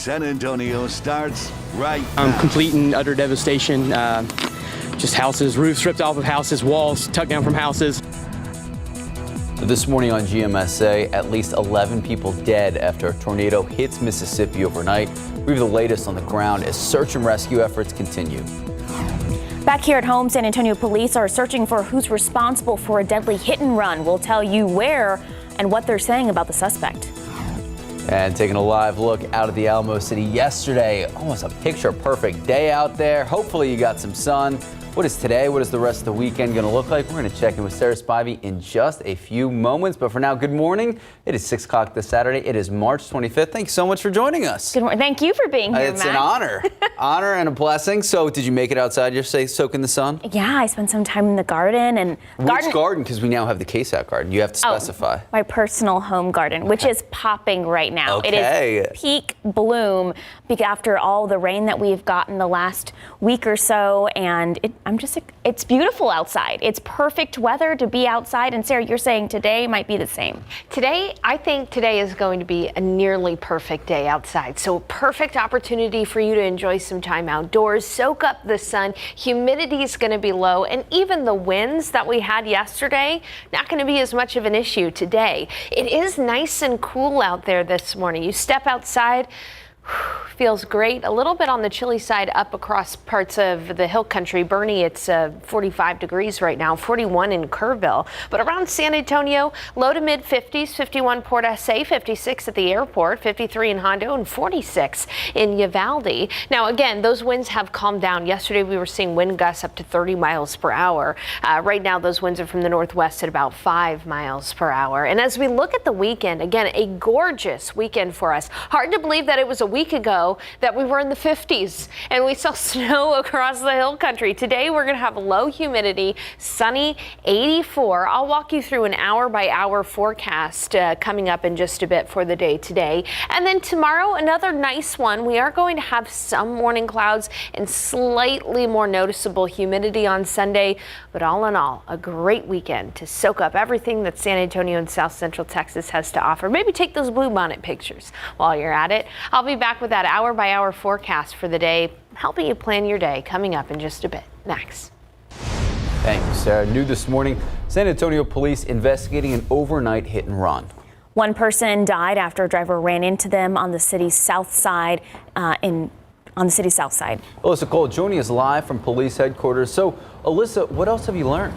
San Antonio starts right now. Complete and utter devastation. Just houses, roofs ripped off of houses, walls tucked down from houses. This morning on GMSA, at least 11 people dead after a tornado hits Mississippi overnight. We have the latest on the ground as search and rescue efforts continue. Back here at home, San Antonio police are searching for who's responsible for a deadly hit and run. We'll tell you where and what they're saying about the suspect. And taking a live look out of the Alamo City yesterday, almost a picture-perfect day out there. Hopefully you got some sun. What is today? What is the rest of the weekend going to look like? We're going to check in with Sarah Spivey in just a few moments. But for now, good morning. It is 6 o'clock this Saturday. It is March 25th. Thanks so much for joining us. Good morning. Thank you for being here, It's Max. an honor. Honor and a blessing. So did you make it outside yesterday, soak in the sun? Yeah, I spent some time in the garden. And Which garden? Because we now have the KSAT garden. You have to specify. My personal home garden, which is popping right now. Okay. It is peak bloom after all the rain that we've gotten the last week or so. And it's beautiful outside. It's perfect weather to be outside. And Sarah, you're saying today might be the same. I think today is going to be a nearly perfect day outside. So perfect opportunity for you to enjoy some time outdoors, soak up the sun. Humidity is going to be low, and even the winds that we had yesterday, not going to be as much of an issue today. It is nice and cool out there this morning. You step outside, feels great. A little bit on the chilly side up across parts of the hill country. Bernie, it's 45 degrees right now, 41 in Kerrville. But around San Antonio, low to mid 50s, 51 Port SA, 56 at the airport, 53 in Hondo, and 46 in Uvalde. Now, again, those winds have calmed down. Yesterday, we were seeing wind gusts up to 30 miles per hour. Right now, those winds are from the northwest at about 5 miles per hour. And as we look at the weekend, again, a gorgeous weekend for us. Hard to believe that it was a week ago that we were in the 50s and we saw snow across the hill country. Today we're going to have low humidity, sunny, 84. I'll walk you through an hour by hour forecast coming up in just a bit for the day today. And then tomorrow, another nice one. We are going to have some morning clouds and slightly more noticeable humidity on Sunday. But all in all, a great weekend to soak up everything that San Antonio and South Central Texas has to offer. Maybe take those bluebonnet pictures while you're at it. I'll be back with that hour by hour forecast for the day, helping you plan your day coming up in just a bit. Next. Thank you, Sarah. New this morning, San Antonio police investigating an overnight hit and run. One person died after a driver ran into them on the city's south side. Alyssa Cole joining us live from police headquarters. So, Alyssa, what else have you learned?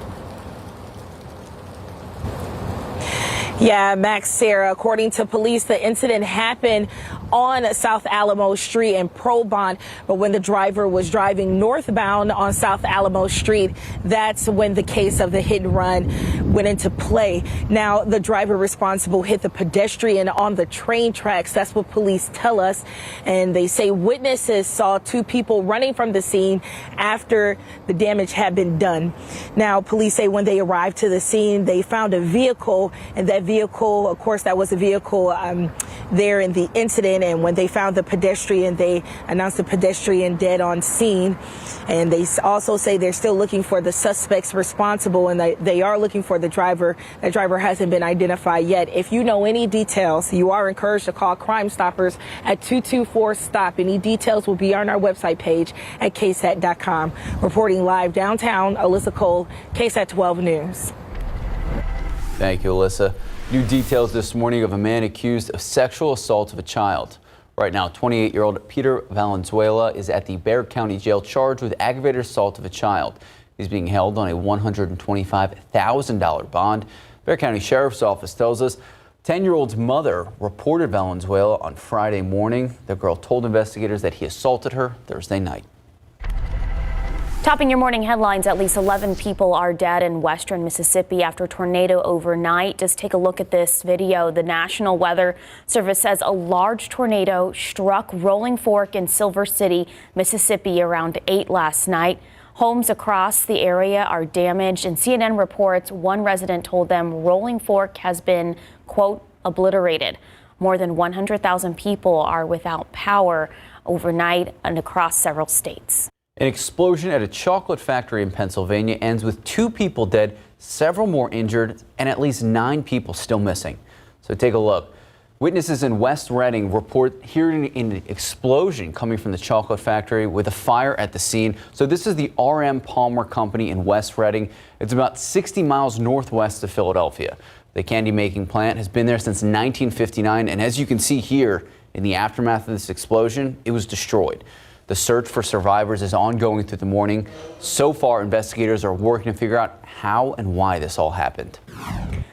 Yeah, Max, Sarah, according to police, the incident happened on South Alamo Street in Probont, but when the driver was driving northbound on South Alamo Street, that's when the case of the hit and run went into play. Now, the driver responsible hit the pedestrian on the train tracks. That's what police tell us. And they say witnesses saw two people running from the scene after the damage had been done. Now, police say when they arrived to the scene, they found a vehicle, and that vehicle, of course, that was a vehicle there in the incident. And when they found the pedestrian, they announced the pedestrian dead on scene. And they also say they're still looking for the suspects responsible, and they are looking for the driver. That driver hasn't been identified yet. If you know any details, you are encouraged to call Crime Stoppers at 224-STOP. Any details will be on our website page at KSAT.com. Reporting live downtown, Alyssa Cole, KSAT 12 News. Thank you, Alyssa. New details this morning of a man accused of sexual assault of a child. Right now, 28-year-old Peter Valenzuela is at the Bexar County Jail charged with aggravated assault of a child. He's being held on a $125,000 bond. Bexar County Sheriff's Office tells us 10-year-old's mother reported Valenzuela on Friday morning. The girl told investigators that he assaulted her Thursday night. Topping your morning headlines, at least 11 people are dead in western Mississippi after a tornado overnight. Just take a look at this video. The National Weather Service says a large tornado struck Rolling Fork in Silver City, Mississippi around 8 last night. Homes across the area are damaged, and CNN reports one resident told them Rolling Fork has been, quote, obliterated. More than 100,000 people are without power overnight and across several states. An explosion at a chocolate factory in Pennsylvania ends with 2 people dead, several more injured, and at least 9 people still missing. So take a look. Witnesses in West Reading report hearing an explosion coming from the chocolate factory with a fire at the scene. So this is the R.M. Palmer Company in West Reading. It's about 60 miles northwest of Philadelphia. The candy making plant has been there since 1959, and as you can see here, in the aftermath of this explosion, it was destroyed. The search for survivors is ongoing through the morning. So far, investigators are working to figure out how and why this all happened.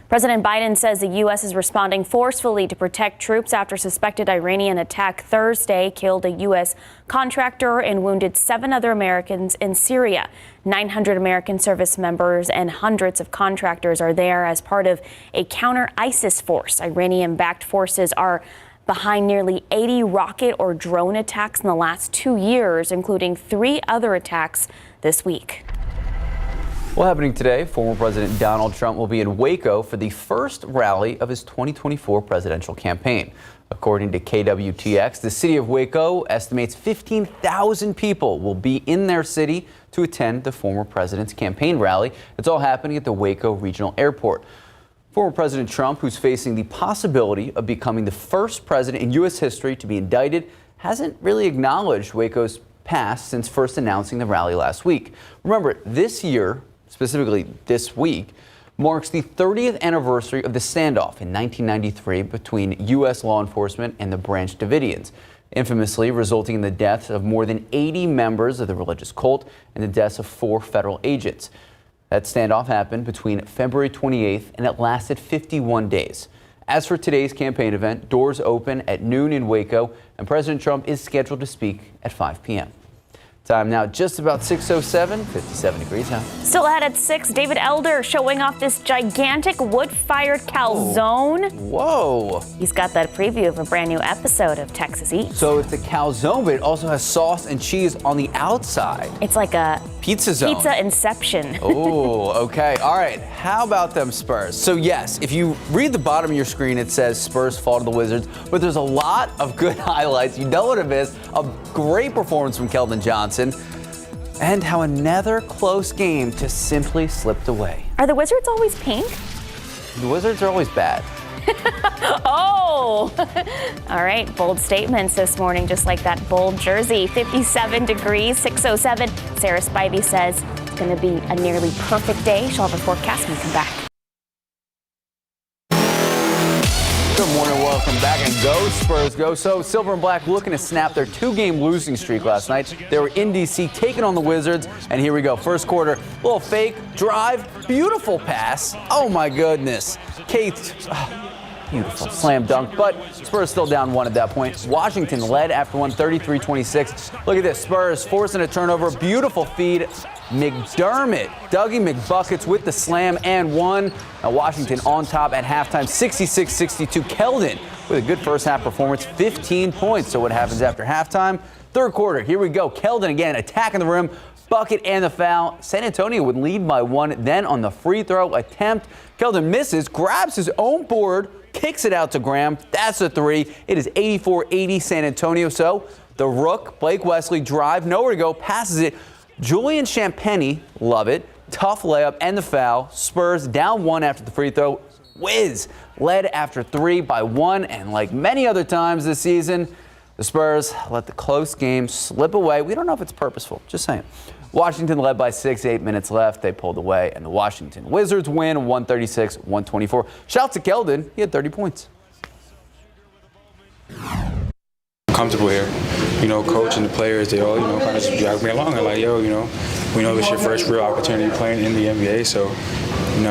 President Biden says the U.S. is responding forcefully to protect troops after suspected Iranian attack Thursday killed a U.S. contractor and wounded 7 other Americans in Syria. 900 American service members and hundreds of contractors are there as part of a counter-ISIS force. Iranian-backed forces are behind nearly 80 rocket or drone attacks in the last 2 years, including 3 other attacks this week. Well, happening today, former President Donald Trump will be in Waco for the first rally of his 2024 presidential campaign. According to KWTX, the city of Waco estimates 15,000 people will be in their city to attend the former president's campaign rally. It's all happening at the Waco Regional Airport. Former President Trump, who's facing the possibility of becoming the first president in U.S. history to be indicted, hasn't really acknowledged Waco's past since first announcing the rally last week. Remember, this year, specifically this week, marks the 30th anniversary of the standoff in 1993 between U.S. law enforcement and the Branch Davidians, infamously resulting in the deaths of more than 80 members of the religious cult and the deaths of 4 federal agents. That standoff happened between February 28th and it lasted 51 days. As for today's campaign event, doors open at noon in Waco, and President Trump is scheduled to speak at 5 p.m. Time now just about 6:07, 57 degrees out. Still ahead at 6, David Elder showing off this gigantic wood-fired calzone. Whoa. He's got that preview of a brand new episode of Texas Eats. So it's a calzone, but it also has sauce and cheese on the outside. It's like a Pizza zone. pizza inception. Oh, okay. All right. How about them Spurs? So yes, if you read the bottom of your screen, it says Spurs fall to the Wizards, but there's a lot of good highlights. You don't want to miss a great performance from Keldon Johnson and how another close game just simply slipped away. Are the Wizards always pink? The Wizards are always bad. Oh! All right, bold statements this morning, just like that bold jersey. 57 degrees, 6:07. Sarah Spivey says it's going to be a nearly perfect day. She'll have a forecast when we come back. Good morning, welcome back, and go Spurs, go. So Silver and Black looking to snap their 2-game losing streak last night. They were in D.C. taking on the Wizards, and here we go. First quarter, little fake, drive, beautiful pass. Oh my goodness. Kate, beautiful slam dunk, but Spurs still down 1 at that point. Washington led after one, 33-26. Look at this, Spurs forcing a turnover, beautiful feed. McDermott, Dougie McBuckets with the slam and 1. Now Washington on top at halftime, 66-62. Keldon with a good first half performance, 15 points. So what happens after halftime? Third quarter, here we go. Keldon again attacking the rim, bucket and the foul. San Antonio would lead by 1. Then on the free throw attempt, Keldon misses, grabs his own board, kicks it out to Graham. That's a 3. It is 84-80 San Antonio. So the Rook, Blake Wesley, drive, nowhere to go, passes it. Julian Champagnie, love it. Tough layup and the foul. Spurs down 1 after the free throw. Wiz led after 3 by 1. And like many other times this season, the Spurs let the close game slip away. We don't know if it's purposeful. Just saying. Washington led by 6, 8 minutes left. They pulled away. And the Washington Wizards win 136-124. Shout to Keldon. He had 30 points. Comfortable here. You know, coach and the players, they all, kind of just drag me along and like, yo, we know this is your first real opportunity playing in the NBA, so,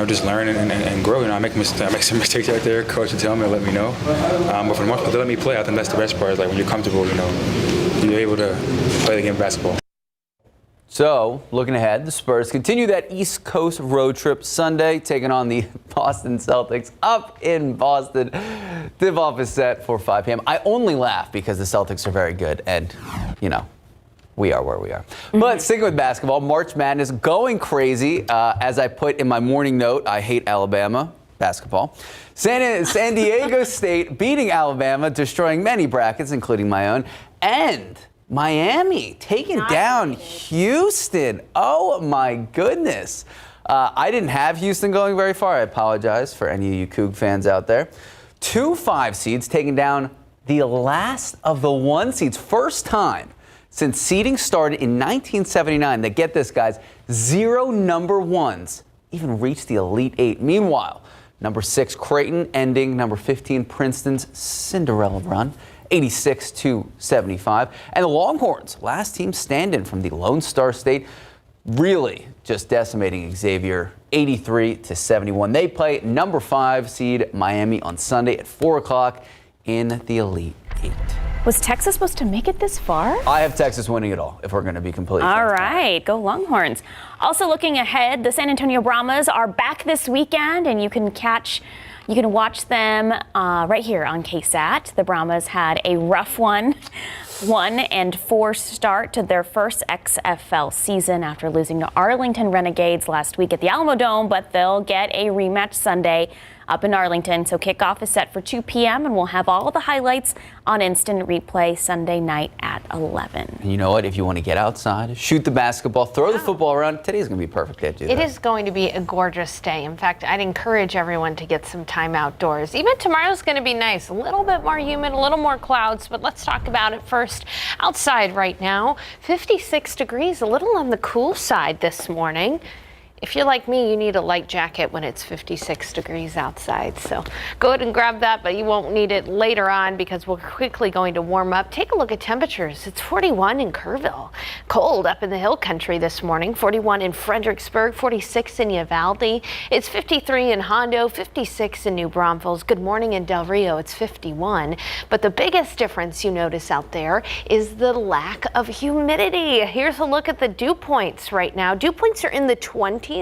just learn and grow. I make some mistakes out there. Coach will tell me, let me know. But for the most part, they let me play. I think that's the best part. Is like when you're comfortable, you're able to play the game of basketball. So, looking ahead, the Spurs continue that East Coast road trip Sunday, taking on the Boston Celtics up in Boston. Tip-off is set for 5 p.m. I only laugh because the Celtics are very good, and, we are where we are. But sticking with basketball, March Madness going crazy. As I put in my morning note, I hate Alabama basketball. San Diego State beating Alabama, destroying many brackets, including my own, and Miami taking down Houston. Oh my goodness. I didn't have Houston going very far. I apologize for any of you Coug fans out there. 2 5 seeds taking down the last of the 1 seeds. First time since seeding started in 1979 that, get this guys, 0 number 1s even reached the Elite 8. Meanwhile, number 6 Creighton ending number 15 Princeton's Cinderella run, 86-75. And the Longhorns, last team standing from the Lone Star State, really just decimating Xavier, 83-71. They play number 5 seed Miami on Sunday at 4 o'clock in the Elite 8. Was Texas supposed to make it this far? I have Texas winning it all, if we're going to be completely All transparent. right, go Longhorns. Also looking ahead, the San Antonio Brahmas are back this weekend, and you can watch them right here on KSAT. The Brahmas had a rough 1-4 start to their first XFL season after losing to Arlington Renegades last week at the Alamo Dome, but they'll get a rematch Sunday up in Arlington. So kickoff is set for 2 p.m. and we'll have all the highlights on instant replay Sunday night at 11. And you know what? If you want to get outside, shoot the basketball, throw the football around, today's going to be a perfect day to do that. It is going to be a gorgeous day. In fact, I'd encourage everyone to get some time outdoors. Even tomorrow's going to be nice. A little bit more humid, a little more clouds, but let's talk about it first. Outside right now, 56 degrees, a little on the cool side this morning. If you're like me, you need a light jacket when it's 56 degrees outside. So go ahead and grab that, but you won't need it later on because we're quickly going to warm up. Take a look at temperatures. It's 41 in Kerrville. Cold up in the hill country this morning. 41 in Fredericksburg, 46 in Uvalde. It's 53 in Hondo, 56 in New Braunfels. Good morning in Del Rio. It's 51. But the biggest difference you notice out there is the lack of humidity. Here's a look at the dew points right now. Dew points are in the 20s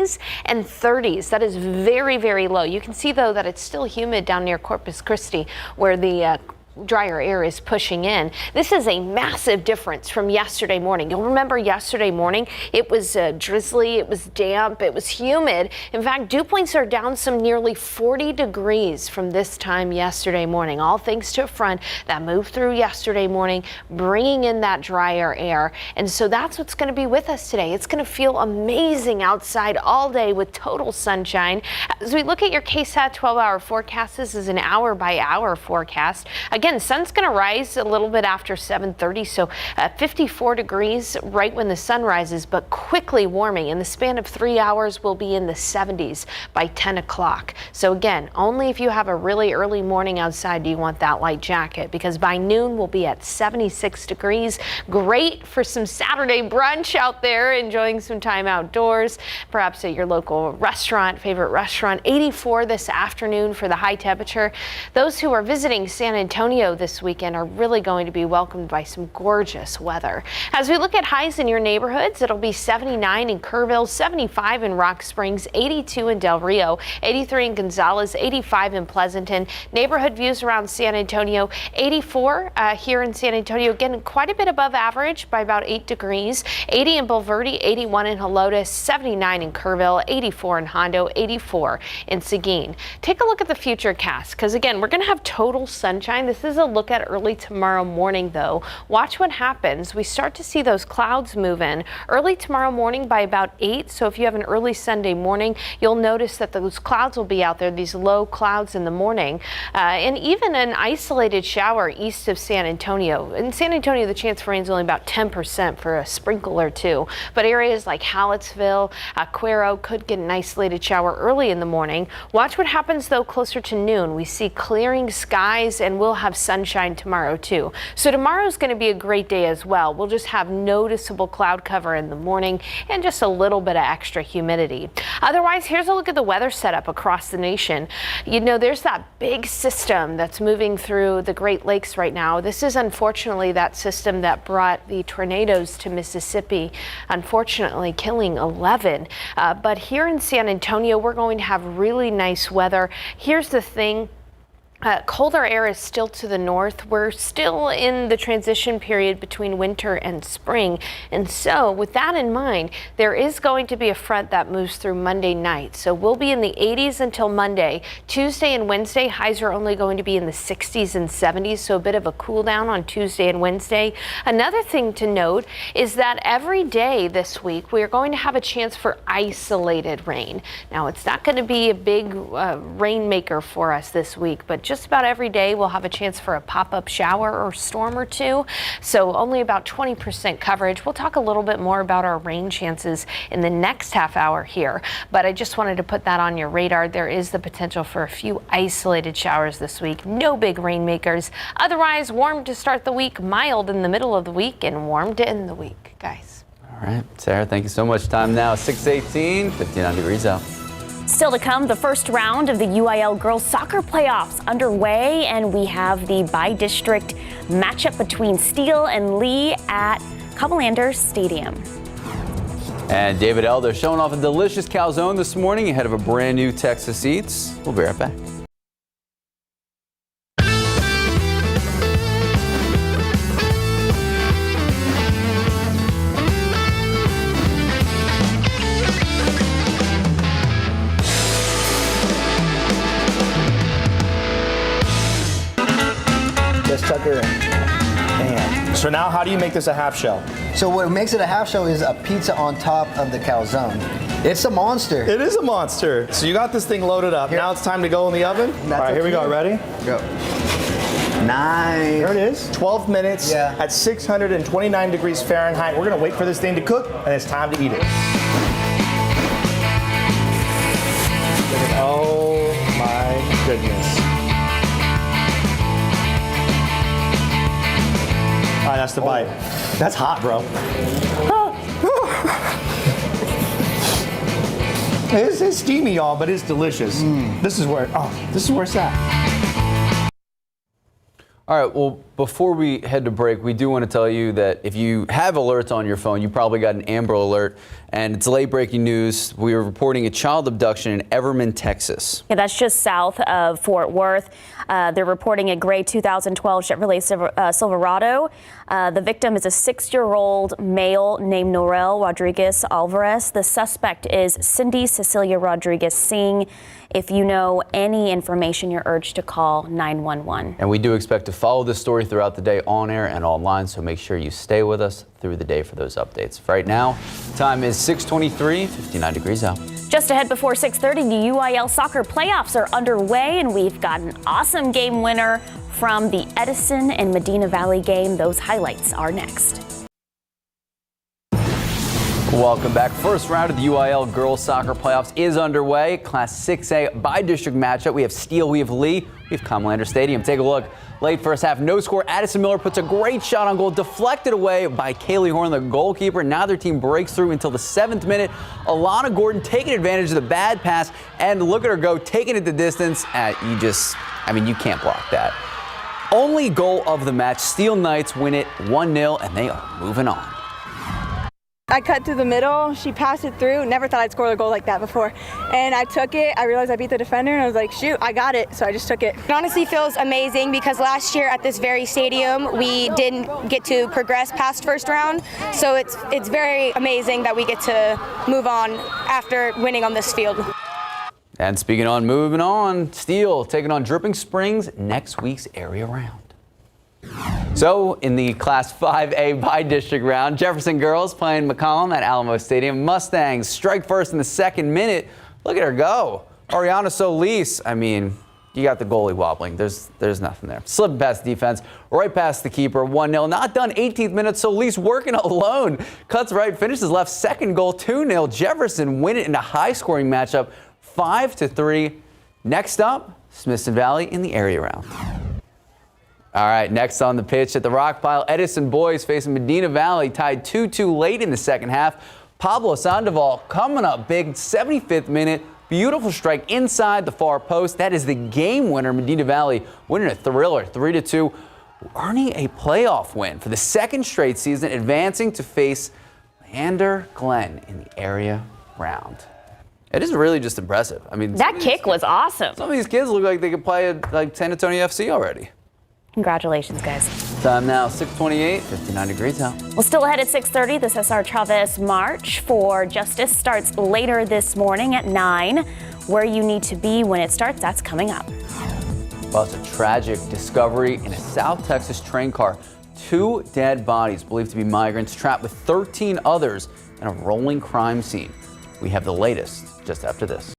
and 30s. That is very, very low. You can see, though, that it's still humid down near Corpus Christi where the drier air is pushing in. This is a massive difference from yesterday morning. You'll remember yesterday morning, it was drizzly, it was damp, it was humid. In fact, dew points are down some nearly 40 degrees from this time yesterday morning, all thanks to a front that moved through yesterday morning, bringing in that drier air. And so that's what's going to be with us today. It's going to feel amazing outside all day with total sunshine. As we look at your KSAT 12-hour forecast, this is an hour-by-hour forecast. Again, sun's going to rise a little bit after 7:30, so 54 degrees right when the sun rises, but quickly warming. In the span of 3 hours, we'll be in the 70s by 10 o'clock. So again, only if you have a really early morning outside do you want that light jacket, because by noon we'll be at 76 degrees. Great for some Saturday brunch out there, enjoying some time outdoors, perhaps at your local restaurant, favorite restaurant. 84 this afternoon for the high temperature. Those who are visiting San Antonio this weekend are really going to be welcomed by some gorgeous weather. As we look at highs in your neighborhoods, it'll be 79 in Kerrville, 75 in Rock Springs, 82 in Del Rio, 83 in Gonzales, 85 in Pleasanton. Neighborhood views around San Antonio, 84 here in San Antonio, again quite a bit above average by about 8 degrees, 80 in Bulverde, 81 in Helotes, 79 in Kerrville, 84 in Hondo, 84 in Seguin. Take a look at the future cast, because again, we're going to have total sunshine. This is a look at early tomorrow morning, though. Watch what happens. We start to see those clouds move in early tomorrow morning by about 8. So if you have an early Sunday morning, you'll notice that those clouds will be out there, these low clouds in the morning, and even an isolated shower east of San Antonio. In San Antonio, the chance for rain is only about 10% for a sprinkle or two, but areas like Hallettsville, Cuero could get an isolated shower early in the morning. Watch what happens, though, closer to noon. We see clearing skies, and we'll have sunshine tomorrow too. So tomorrow's going to be a great day as well. We'll just have noticeable cloud cover in the morning and just a little bit of extra humidity. Otherwise, here's a look at the weather setup across the nation. You know, there's that big system that's moving through the Great Lakes right now. This is unfortunately that system that brought the tornadoes to Mississippi, unfortunately killing 11. But here in San Antonio, we're going to have really nice weather. Here's the thing. Colder air is still to the north. We're still in the transition period between winter and spring. And so with that in mind, there is going to be a front that moves through Monday night. So we'll be in the 80s until Monday. Tuesday and Wednesday, highs are only going to be in the 60s and 70s. So a bit of a cool down on Tuesday and Wednesday. Another thing to note is that every day this week, we are going to have a chance for isolated rain. Now, it's not going to be a big rainmaker for us this week, but just about every day we'll have a chance for a pop-up shower or storm or two. So only about 20% coverage. We'll talk a little bit more about our rain chances in the next half hour here. But I just wanted to put that on your radar. There is the potential for a few isolated showers this week. No big rainmakers. Otherwise, warm to start the week, mild in the middle of the week, and warm to end the week, guys. All right, Sarah, thank you so much. Time now, 6:18, 59 degrees out. Still to come, the first round of the UIL girls soccer playoffs underway, and we have the by-district matchup between Steele and Lee at Comalander Stadium. And David Elder showing off a delicious calzone this morning ahead of a brand new Texas Eats. We'll be right back. Just tuck her in. Bam. So now how do you make this a half shell? So what makes it a half shell is a pizza on top of the calzone. It's a monster. It is a monster. So you got this thing loaded up. Here. Now it's time to go in the oven. All right, here we go. Ready? Go. Nice. There it is. 12 minutes Yeah. at 629 degrees Fahrenheit. We're going to wait for this thing to cook, and it's time to eat it. Oh my goodness. All right, that's the bite. That's hot, bro. It's steamy, y'all, but it's delicious. This is where it's at. All right, well, before we head to break, we do want to tell you that if you have alerts on your phone, you probably got an Amber Alert, and it's late breaking news. We are reporting a child abduction in Everman, Texas. Yeah, that's just south of Fort Worth. They're reporting a gray 2012 Chevrolet Silverado. The victim is a 6-year-old male named Norel Rodriguez Alvarez. The suspect is Cindy Cecilia Rodriguez Singh. If you know any information, you're urged to call 911. And we do expect to follow this story throughout the day on air and online, so make sure you stay with us through the day for those updates. For right now, time is 6:23, 59 degrees out. Just ahead before 6:30, the UIL soccer playoffs are underway, and we've got an awesome game winner from the Edison and Medina Valley game. Those highlights are next. Welcome back. First round of the UIL girls soccer playoffs is underway. Class 6A by-district matchup. We have Steele, we have Lee, we have Comalander Stadium. Take a look. Late first half, no score. Addison Miller puts a great shot on goal, deflected away by Kaylee Horn, the goalkeeper. Now their team breaks through until the 7th minute. Alana Gordon taking advantage of the bad pass, and look at her go, taking it the distance. You can't block that. Only goal of the match. Steele Knights win it 1-0, and they are moving on. I cut through the middle, she passed it through, never thought I'd score a goal like that before. And I took it, I realized I beat the defender, and I was like, shoot, I got it, so I just took it. It honestly feels amazing because last year at this very stadium, we didn't get to progress past first round. So it's very amazing that we get to move on after winning on this field. And speaking on moving on, Steele taking on Dripping Springs next week's area round. So in the Class 5A by-district round, Jefferson girls playing McCollum at Alamo Stadium. Mustangs strike first in the 2nd minute. Look at her go. Ariana Solis, you got the goalie wobbling. There's nothing there. Slipping past the defense, right past the keeper, 1-0. Not done, 18th minute, Solis working alone. Cuts right, finishes left, second goal, 2-0. Jefferson win it in a high-scoring matchup, 5-3. Next up, Smithson Valley in the area round. All right, next on the pitch at the Rock Pile, Edison boys facing Medina Valley, tied 2-2 late in the 2nd half. Pablo Sandoval coming up big, 75th minute, beautiful strike inside the far post. That is the game winner. Medina Valley winning a thriller, 3-2, earning a playoff win for the 2nd straight season, advancing to face Lander Glen in the area round. It is really just impressive. That kick was awesome. Some of these kids look like they could play at like San Antonio FC already. Congratulations, guys. Time now, 6:28, 59 degrees out. Well, still ahead at 6:30, the Cesar Chavez March for Justice starts later this morning at 9. Where you need to be when it starts, that's coming up. Well, it's a tragic discovery in a South Texas train car. 2 dead bodies believed to be migrants trapped with 13 others in a rolling crime scene. We have the latest just after this.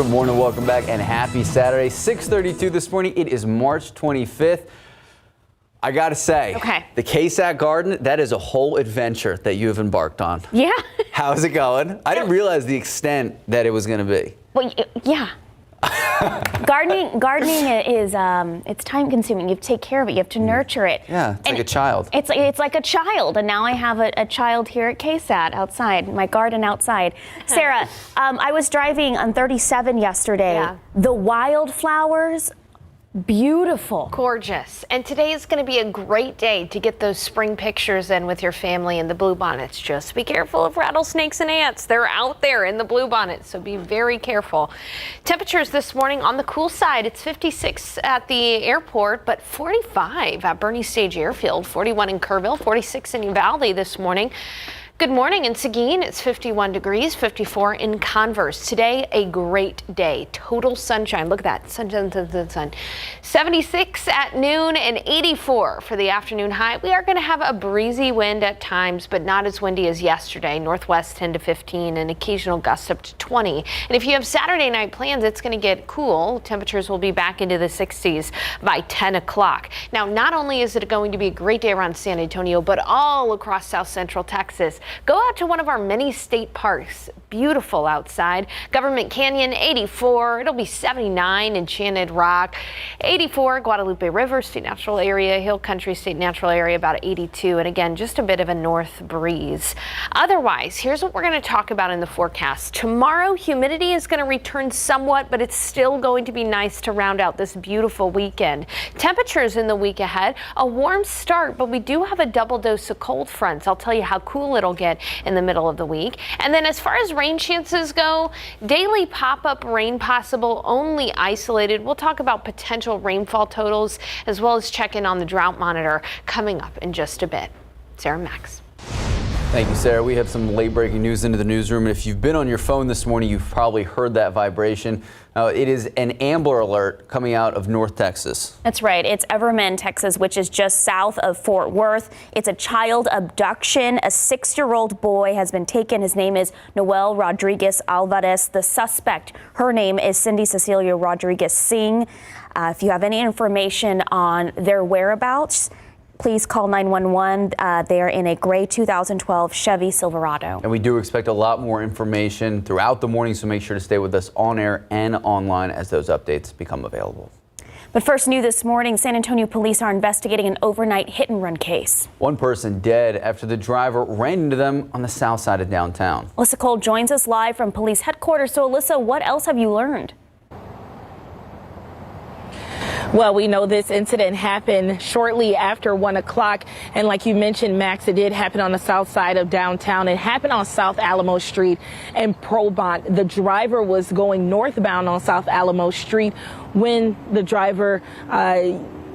Good morning, welcome back, and happy Saturday. 6:32 this morning. It is March 25th. I gotta say, the KSAT garden, that is a whole adventure that you have embarked on. Yeah. How's it going? I didn't realize the extent that it was going to be. Well, yeah. Gardening is it's time consuming. You have to take care of it. You have to nurture it. Yeah, it's like a child. It's like a child, and now I have a child here at KSAT outside, my garden outside. Sarah, I was driving on 37 yesterday. Yeah. The wildflowers, beautiful. Gorgeous. And today is going to be a great day to get those spring pictures in with your family in the bluebonnets. Just be careful of rattlesnakes and ants. They're out there in the bluebonnets, so be very careful. Temperatures this morning on the cool side. It's 56 at the airport, but 45 at Bernie Stage Airfield, 41 in Kerrville, 46 in Uvalde this morning. Good morning in Seguin. It's 51 degrees, 54 in Converse. Today, a great day. Total sunshine. Look at that. Sun. 76 at noon and 84 for the afternoon high. We are going to have a breezy wind at times, but not as windy as yesterday. Northwest 10 to 15 and occasional gusts up to 20. And if you have Saturday night plans, it's going to get cool. Temperatures will be back into the 60s by 10 o'clock. Now, not only is it going to be a great day around San Antonio, but all across South Central Texas. Go out to one of our many state parks. Beautiful outside. Government Canyon, 84. It'll be 79 in Enchanted Rock. 84, Guadalupe River State Natural Area, Hill Country State Natural Area, about 82. And again, just a bit of a north breeze. Otherwise, here's what we're going to talk about in the forecast. Tomorrow, humidity is going to return somewhat, but it's still going to be nice to round out this beautiful weekend. Temperatures in the week ahead, a warm start, but we do have a double dose of cold fronts. I'll tell you how cool it'll get in the middle of the week. And then as far as rain chances go, daily pop-up rain possible, only isolated. We'll talk about potential rainfall totals as well as check in on the drought monitor coming up in just a bit. Sarah, Max. Thank you, Sarah. We have some late breaking news into the newsroom. And if you've been on your phone this morning, you've probably heard that vibration. It is an Amber Alert coming out of North Texas. That's right. It's Everman, Texas, which is just south of Fort Worth. It's a child abduction. A 6-year-old boy has been taken. His name is Noel Rodriguez Alvarez. The suspect, her name is Cindy Cecilia Rodriguez Singh. If you have any information on their whereabouts, please call 911. They are in a gray 2012 Chevy Silverado. And we do expect a lot more information throughout the morning, so make sure to stay with us on air and online as those updates become available. But first, new this morning, San Antonio police are investigating an overnight hit-and-run case. One person dead after the driver ran into them on the south side of downtown. Alyssa Cole joins us live from police headquarters. So, Alyssa, what else have you learned? Well, we know this incident happened shortly after 1 o'clock. And like you mentioned, Max, it did happen on the south side of downtown. It happened on South Alamo Street in Probont. The driver was going northbound on South Alamo Street when the driver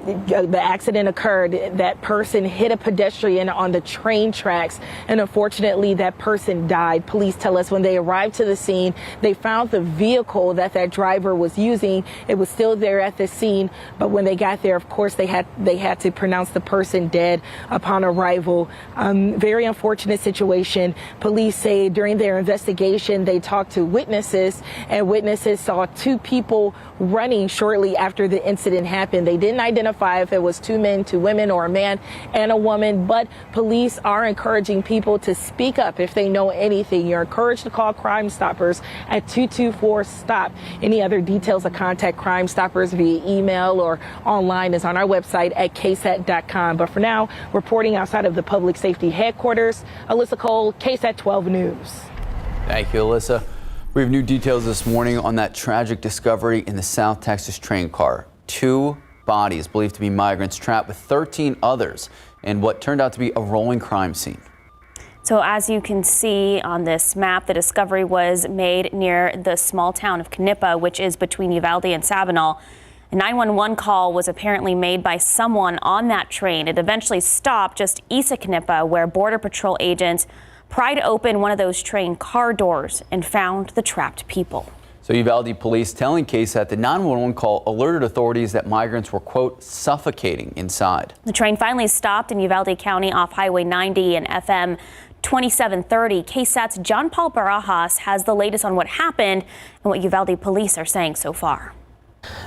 the accident occurred. That person hit a pedestrian on the train tracks, and unfortunately that person died. Police tell us when they arrived to the scene, they found the vehicle that driver was using. It was still there at the scene, but when they got there, of course, they had to pronounce the person dead upon arrival. Very unfortunate situation. Police say during their investigation, they talked to witnesses, and witnesses saw 2 people running shortly after the incident happened. They didn't identify if it was 2 men, 2 women, or a man and a woman, but police are encouraging people to speak up if they know anything. You're encouraged to call Crime Stoppers at 224-STOP. Any other details to contact Crime Stoppers via email or online is on our website at ksat.com. But for now, reporting outside of the public safety headquarters, Alyssa Cole, KSAT 12 News. Thank you, Alyssa. We have new details this morning on that tragic discovery in the South Texas train car. 2 bodies believed to be migrants trapped with 13 others in what turned out to be a rolling crime scene. So as you can see on this map, the discovery was made near the small town of Knippa, which is between Uvalde and Sabinal. A 911 call was apparently made by someone on that train. It eventually stopped just east of Knippa, where Border Patrol agents pried open one of those train car doors and found the trapped people. So Uvalde police telling KSAT the 911 call alerted authorities that migrants were, quote, suffocating inside. The train finally stopped in Uvalde County off Highway 90 and FM 27:30. KSAT's John Paul Barajas has the latest on what happened and what Uvalde police are saying so far.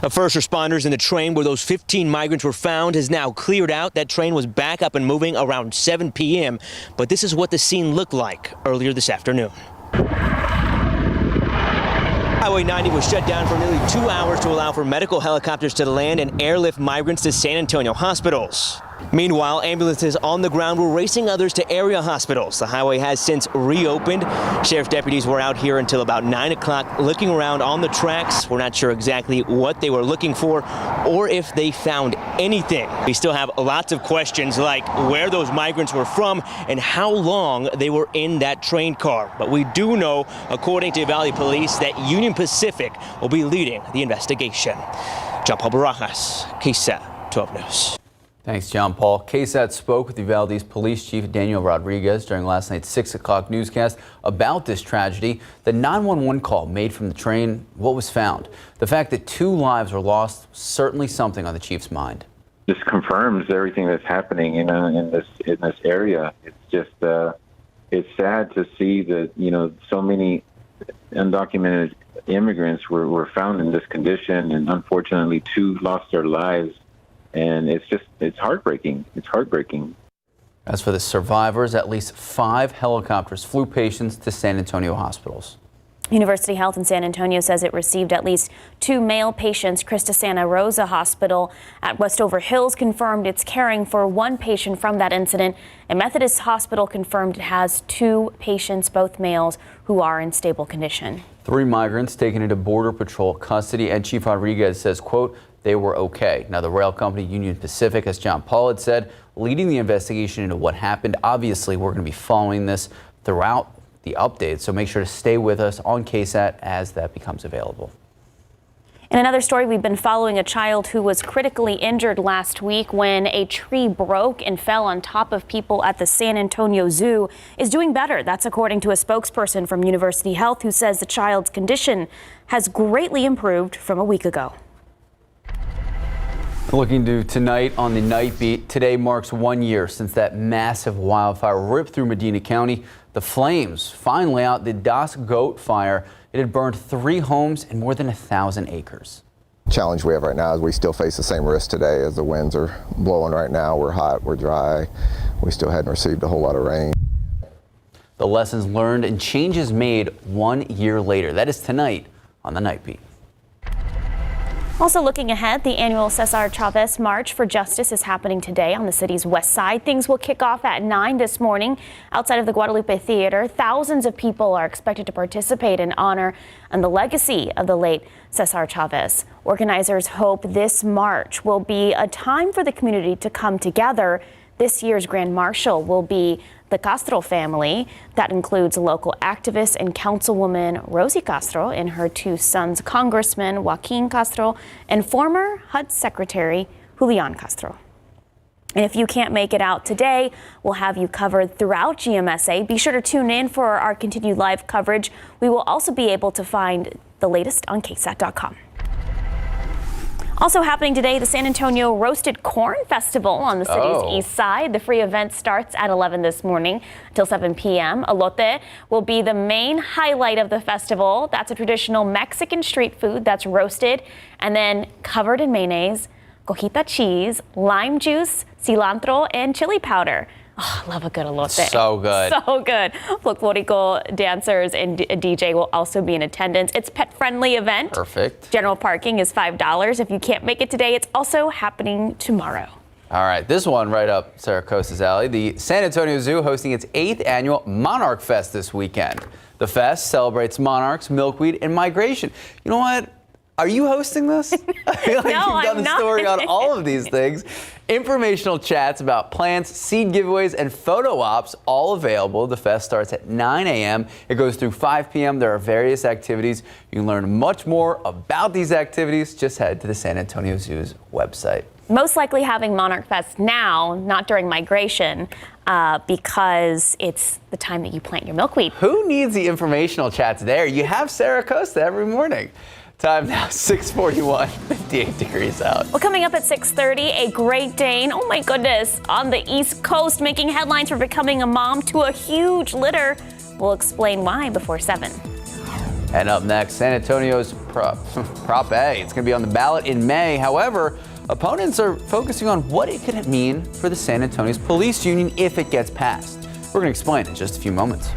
First responders in the train where those 15 migrants were found has now cleared out. That train was back up and moving around 7 p.m. But this is what the scene looked like earlier this afternoon. Highway 90 was shut down for nearly 2 hours to allow for medical helicopters to land and airlift migrants to San Antonio hospitals. Meanwhile, ambulances on the ground were racing others to area hospitals. The highway has since reopened. Sheriff's deputies were out here until about 9 o'clock looking around on the tracks. We're not sure exactly what they were looking for or if they found anything. We still have lots of questions like where those migrants were from and how long they were in that train car. But we do know, according to Uvalde Police, that Union Pacific will be leading the investigation. John Paul Barajas, KSAT 12 News. Thanks, John Paul. KSAT spoke with Uvalde's Police Chief Daniel Rodriguez during last night's 6 o'clock newscast about this tragedy. The 911 call made from the train, what was found. The fact that 2 lives were lost, certainly something on the chief's mind. This confirms everything that's happening in this area. It's just it's sad to see that so many undocumented immigrants were found in this condition, and unfortunately 2 lost their lives. And it's heartbreaking. It's heartbreaking. As for the survivors, at least 5 helicopters flew patients to San Antonio hospitals. University Health in San Antonio says it received at least 2 male patients. Christa Santa Rosa Hospital at Westover Hills confirmed it's caring for 1 patient from that incident. And Methodist Hospital confirmed it has 2 patients, both males, who are in stable condition. 3 migrants taken into Border Patrol custody, and Chief Rodriguez says, quote, they were okay. Now, the rail company Union Pacific, as John Paul had said, leading the investigation into what happened. Obviously, we're going to be following this throughout the updates, so make sure to stay with us on KSAT as that becomes available. In another story, we've been following a child who was critically injured last week when a tree broke and fell on top of people at the San Antonio Zoo is doing better. That's according to a spokesperson from University Health who says the child's condition has greatly improved from a week ago. Looking to tonight on the Night Beat. Today marks 1 year since that massive wildfire ripped through Medina County. The flames finally out. The Das Goat fire. It had burned 3 homes and more than 1,000 acres. The challenge we have right now is we still face the same risk today as the winds are blowing right now. We're hot, we're dry. We still hadn't received a whole lot of rain. The lessons learned and changes made 1 year later. That is tonight on the Night Beat. Also looking ahead, the annual Cesar Chavez March for Justice is happening today on the city's west side. Things will kick off at 9 this morning outside of the Guadalupe Theater. Thousands of people are expected to participate in honor and the legacy of the late Cesar Chavez. Organizers hope this march will be a time for the community to come together. This year's Grand Marshal will be the Castro family. That includes local activist and councilwoman Rosie Castro and her 2 sons, Congressman Joaquin Castro and former HUD Secretary Julian Castro. And if you can't make it out today, we'll have you covered throughout GMSA. Be sure to tune in for our continued live coverage. We will also be able to find the latest on KSAT.com. Also happening today, the San Antonio Roasted Corn Festival on the city's east side. The free event starts at 11 this morning until 7 p.m. Elote will be the main highlight of the festival. That's a traditional Mexican street food that's roasted and then covered in mayonnaise, cojita cheese, lime juice, cilantro, and chili powder. Oh, I love a good elote. So good. So good. Folklorico dancers and a DJ will also be in attendance. It's a pet-friendly event. Perfect. General parking is $5. If you can't make it today, it's also happening tomorrow. All right, this one right up Sarah Costa's alley. The San Antonio Zoo hosting its 8th annual Monarch Fest this weekend. The fest celebrates monarchs, milkweed, and migration. You know what? Are you hosting this? I feel like you've done the story on all of these things. Informational chats about plants, seed giveaways, and photo ops all available. The fest starts at 9 a.m. It goes through 5 p.m. There are various activities. You can learn much more about these activities. Just head to the San Antonio Zoo's website. Most likely having Monarch Fest now, not during migration, because it's the time that you plant your milkweed. Who needs the informational chats there? You have Sarah Costa every morning. Time now, 6:41, 58 degrees out. Well, coming up at 6:30, a Great Dane, oh my goodness, on the East Coast making headlines for becoming a mom to a huge litter. We'll explain why before 7. And up next, San Antonio's Prop A. It's going to be on the ballot in May. However, opponents are focusing on what it could mean for the San Antonio's police union if it gets passed. We're going to explain in just a few moments.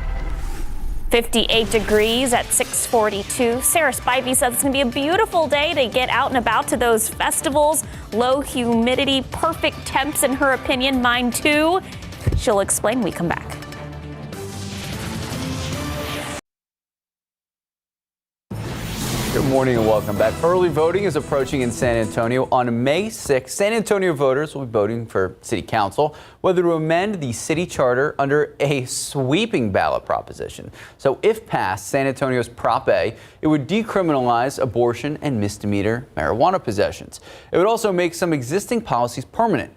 58 degrees at 6:42. Sarah Spivey says it's going to be a beautiful day to get out and about to those festivals. Low humidity, perfect temps in her opinion, mine too. She'll explain when we come back. Good morning and welcome back. Early voting is approaching in San Antonio. On May 6th, San Antonio voters will be voting for city council, whether to amend the city charter under a sweeping ballot proposition. So if passed, San Antonio's Prop A, it would decriminalize abortion and misdemeanor marijuana possessions. It would also make some existing policies permanent.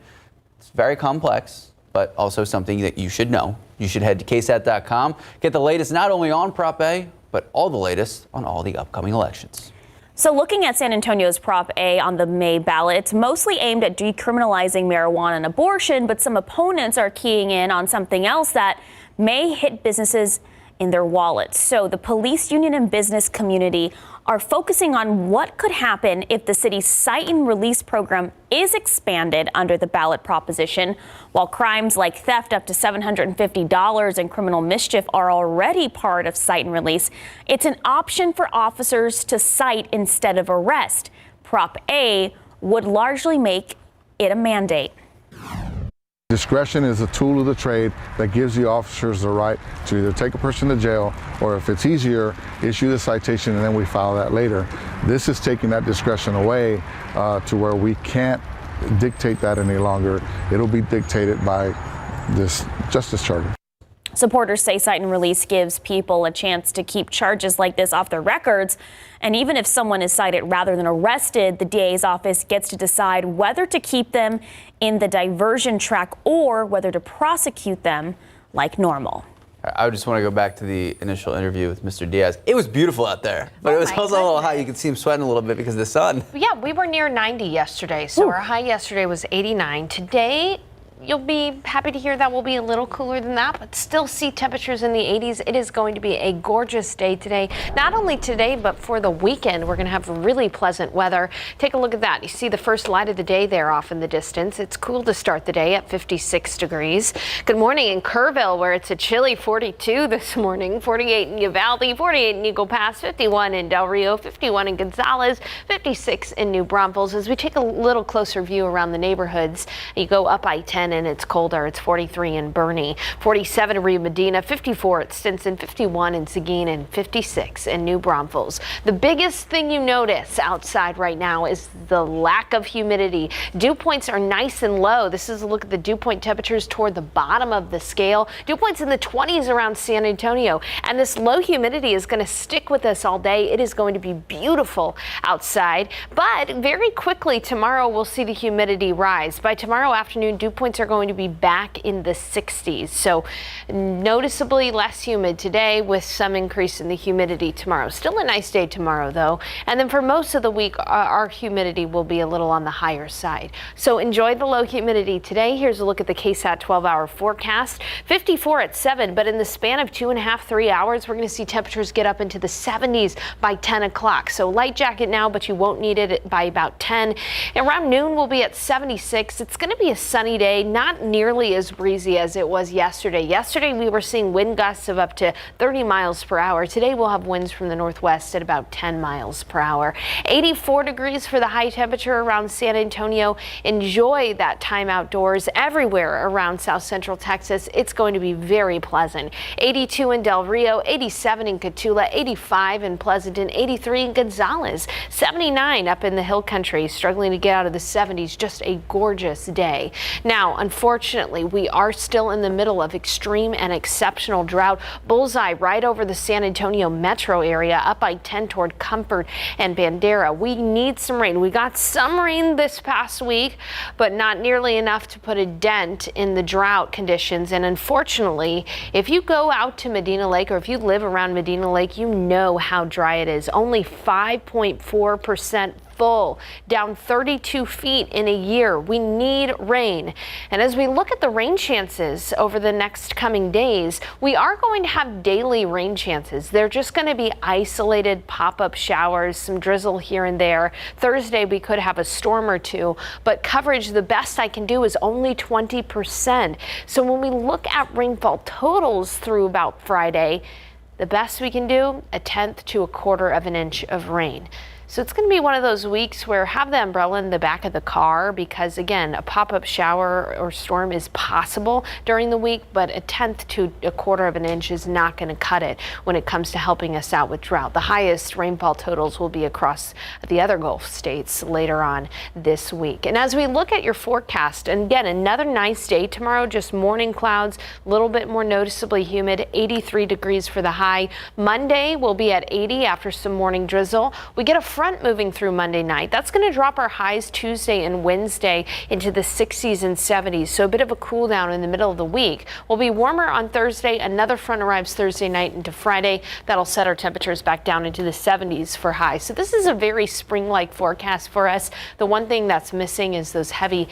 It's very complex, but also something that you should know. You should head to KSAT.com, get the latest not only on Prop A, but all the latest on all the upcoming elections. So looking at San Antonio's Prop A on the May ballot, it's mostly aimed at decriminalizing marijuana and abortion, but some opponents are keying in on something else that may hit businesses in their wallets. So the police union and business community are focusing on what could happen if the city's cite and release program is expanded under the ballot proposition. While crimes like theft up to $750 and criminal mischief are already part of cite and release, it's an option for officers to cite instead of arrest. Prop A would largely make it a mandate. Discretion is a tool of the trade that gives the officers the right to either take a person to jail or, if it's easier, issue the citation and then we file that later. This is taking that discretion away to where we can't dictate that any longer. It'll be dictated by this justice charter. Supporters say cite and release gives people a chance to keep charges like this off their records. And even if someone is cited rather than arrested, the DA's office gets to decide whether to keep them in the diversion track or whether to prosecute them like normal. I just want to go back to the initial interview with Mr. Diaz. It was beautiful out there, but it was also a little hot. You could see him sweating a little bit because of the sun. Yeah, we were near 90 yesterday, so our high yesterday was 89. Today, you'll be happy to hear that will be a little cooler than that, but still see temperatures in the 80s. It is going to be a gorgeous day today. Not only today, but for the weekend, we're going to have really pleasant weather. Take a look at that. You see the first light of the day there off in the distance. It's cool to start the day at 56 degrees. Good morning in Kerrville, where it's a chilly 42 this morning. 48 in Uvalde, 48 in Eagle Pass, 51 in Del Rio, 51 in Gonzales, 56 in New Braunfels. As we take a little closer view around the neighborhoods, you go up I-10 and it's colder. It's 43 in Bernie, 47 in Rio Medina, 54 at Stinson, 51 in Seguin, and 56 in New Braunfels. The biggest thing you notice outside right now is the lack of humidity. Dew points are nice and low. This is a look at the dew point temperatures toward the bottom of the scale. Dew points in the 20s around San Antonio, and this low humidity is going to stick with us all day. It is going to be beautiful outside, but very quickly tomorrow we'll see the humidity rise. By tomorrow afternoon, dew points are going to be back in the 60s. So noticeably less humid today with some increase in the humidity tomorrow. Still a nice day tomorrow though. And then for most of the week, our humidity will be a little on the higher side. So enjoy the low humidity today. Here's a look at the KSAT 12-hour forecast. 54 at 7, but in the span of 2.5–3 hours, we're going to see temperatures get up into the 70s by 10 o'clock. So light jacket now, but you won't need it by about 10. Around noon, we'll be at 76. It's going to be a sunny day, not nearly as breezy as it was yesterday. Yesterday, we were seeing wind gusts of up to 30 miles per hour. Today, we'll have winds from the northwest at about 10 miles per hour. 84 degrees for the high temperature around San Antonio. Enjoy that time outdoors everywhere around South Central Texas. It's going to be very pleasant. 82 in Del Rio, 87 in Cotulla, 85 in Pleasanton, 83 in Gonzales, 79 up in the hill country, struggling to get out of the 70s. Just a gorgeous day. Now, Now, unfortunately, we are still in the middle of extreme and exceptional drought. Bullseye right over the San Antonio metro area, up I-10 toward Comfort and Bandera. We need some rain. We got some rain this past week, but not nearly enough to put a dent in the drought conditions. And unfortunately, if you go out to Medina Lake, or if you live around Medina Lake, you know how dry it is. Only 5.4% full, down 32 feet in a year. We need rain. And as we look at the rain chances over the next coming days, we are going to have daily rain chances. They're just going to be isolated pop-up showers, some drizzle here and there. Thursday, we could have a storm or two, but coverage, the best I can do is only 20%. So when we look at rainfall totals through about Friday, the best we can do, 1/10 to 1/4 of an inch of rain. So it's going to be one of those weeks where have the umbrella in the back of the car, because again, a pop-up shower or storm is possible during the week, but 1/10 to 1/4 of an inch is not going to cut it when it comes to helping us out with drought. The highest rainfall totals will be across the other Gulf states later on this week. And as we look at your forecast, and again, another nice day tomorrow, just morning clouds, a little bit more noticeably humid, 83 degrees for the high. Monday will be at 80 after some morning drizzle. We get a front moving through Monday night. That's going to drop our highs Tuesday and Wednesday into the 60s and 70s. So a bit of a cool down in the middle of the week. We'll be warmer on Thursday. Another front arrives Thursday night into Friday. That'll set our temperatures back down into the 70s for highs. So this is a very spring-like forecast for us. The one thing that's missing is those heavy,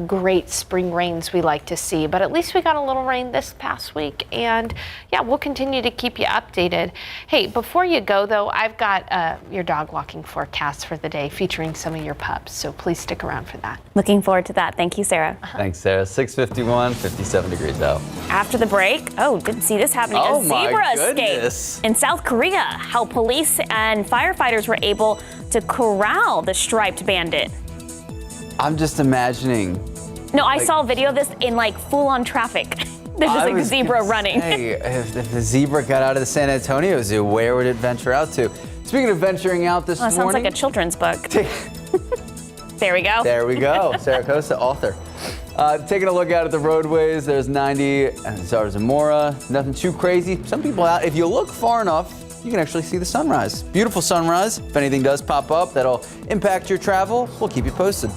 great spring rains we like to see. But at least we got a little rain this past week. And yeah, we'll continue to keep you updated. Hey, before you go though, I've got your dog walking forecast for the day featuring some of your pups, so please stick around for that. Looking forward to that. Thank you, Sarah. Thanks, Sarah. 6:51, 57 degrees out. After the break, didn't see this happening. Oh, a zebra my escape goodness. in South Korea. How police and firefighters were able to corral the striped bandit. I'm just imagining. No, I saw a video of this in like full-on traffic. There's just like a zebra running. Hey, if the zebra got out of the San Antonio Zoo, where would it venture out to? Speaking of venturing out this morning. Sounds like a children's book. There we go. There we go. Sarah Costa, author. Taking a look out at the roadways, there's 90 and Zarzamora. Nothing too crazy. Some people out, if you look far enough, you can actually see the sunrise. Beautiful sunrise. If anything does pop up that'll impact your travel, we'll keep you posted.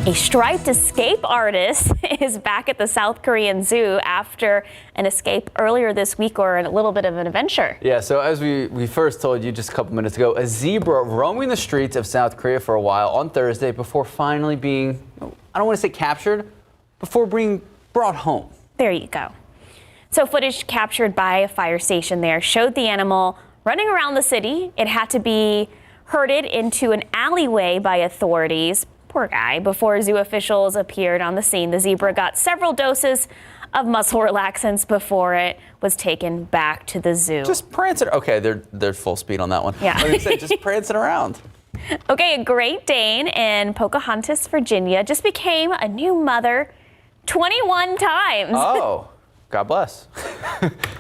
A striped escape artist is back at the South Korean Zoo after an escape earlier this week, or a little bit of an adventure. Yeah, so as we first told you just a couple minutes ago, a zebra roaming the streets of South Korea for a while on Thursday before finally being, I don't want to say captured, before being brought home. There you go. So footage captured by a fire station there showed the animal running around the city. It had to be herded into an alleyway by authorities. Poor guy. Before zoo officials appeared on the scene, the zebra got several doses of muscle relaxants before it was taken back to the zoo. Just prancing. Okay, they're full speed on that one. Yeah. I was gonna say, just prancing around. Okay, a Great Dane in Pocahontas, Virginia just became a new mother 21 times. Oh, God bless.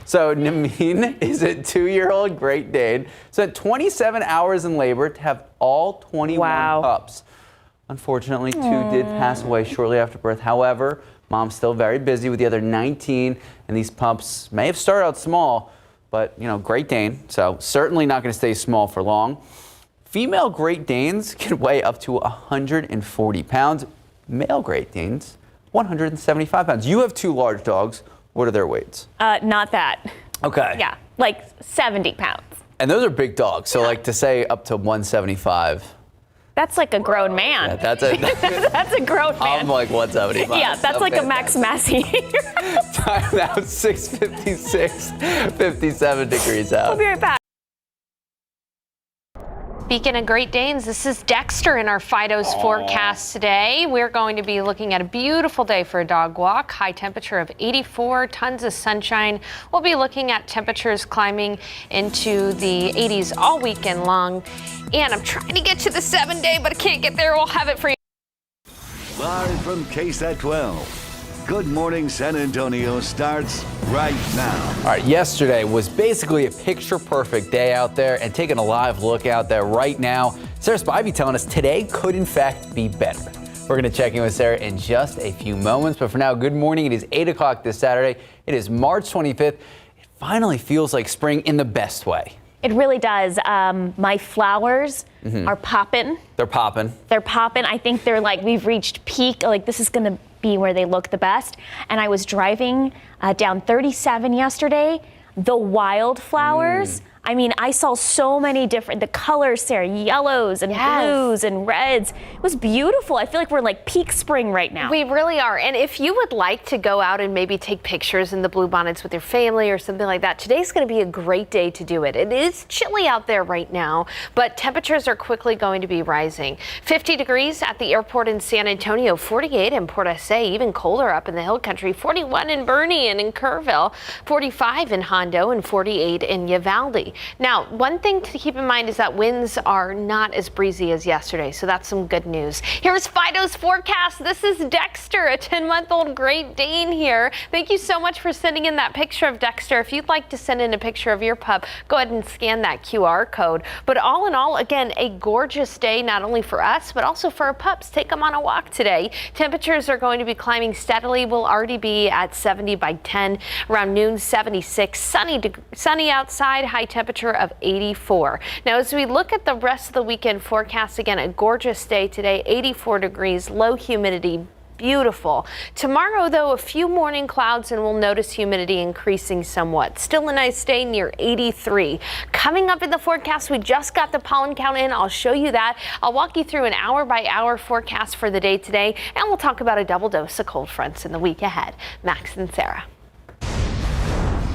So Nameen is a 2-year-old Great Dane. Spent 27 hours in labor to have all 21 pups. Unfortunately, 2 did pass away shortly after birth. However, mom's still very busy with the other 19, and these pups may have started out small, but, Great Dane, so certainly not going to stay small for long. Female Great Danes can weigh up to 140 pounds. Male Great Danes, 175 pounds. You have 2 large dogs. What are their weights? Not that. Okay. Yeah, like 70 pounds. And those are big dogs, so like to say up to 175. That's like a grown man. Yeah, that's a grown man. I'm like 175. Yeah, that's like a Max Massey. Time now, 6:56, 57 degrees out. We'll be right back. Speaking of Great Danes, this is Dexter in our Fido's forecast today. We're going to be looking at a beautiful day for a dog walk. High temperature of 84, tons of sunshine. We'll be looking at temperatures climbing into the 80s all weekend long. And I'm trying to get to the 7-day, but I can't get there. We'll have it for you. Live from KSAT 12. Good Morning San Antonio starts right now. All right, yesterday was basically a picture-perfect day out there, and taking a live look out there right now, Sarah Spivey telling us today could in fact be better. We're going to check in with Sarah in just a few moments. But for now, good morning. It is 8 o'clock this Saturday. It is March 25th. It finally feels like spring in the best way. It really does. My flowers are popping. They're popping. They're popping. I think they're like, we've reached peak. Like, this is going to be where they look the best. And I was driving down 37 yesterday. The wildflowers. I mean, I saw so many different, the colors, Sarah, yellows and blues and reds. It was beautiful. I feel like we're like peak spring right now. We really are. And if you would like to go out and maybe take pictures in the bluebonnets with your family or something like that, today's going to be a great day to do it. It is chilly out there right now, but temperatures are quickly going to be rising. 50 degrees at the airport in San Antonio, 48 in Port SA, even colder up in the hill country, 41 in Boerne and in Kerrville, 45 in Hondo, and 48 in Uvalde. Now, one thing to keep in mind is that winds are not as breezy as yesterday, so that's some good news. Here's Fido's forecast. This is Dexter, a 10-month-old Great Dane here. Thank you so much for sending in that picture of Dexter. If you'd like to send in a picture of your pup, go ahead and scan that QR code. But all in all, again, a gorgeous day, not only for us, but also for our pups. Take them on a walk today. Temperatures are going to be climbing steadily. We'll already be at 70 by 10, around noon, 76. Sunny outside, high temperature of 84. Now, as we look at the rest of the weekend forecast, again, a gorgeous day today, 84 degrees, low humidity, beautiful. Tomorrow, though, a few morning clouds and we'll notice humidity increasing somewhat. Still a nice day near 83. Coming up in the forecast, we just got the pollen count in. I'll show you that. I'll walk you through an hour-by-hour forecast for the day today, and we'll talk about a double dose of cold fronts in the week ahead. Max and Sarah.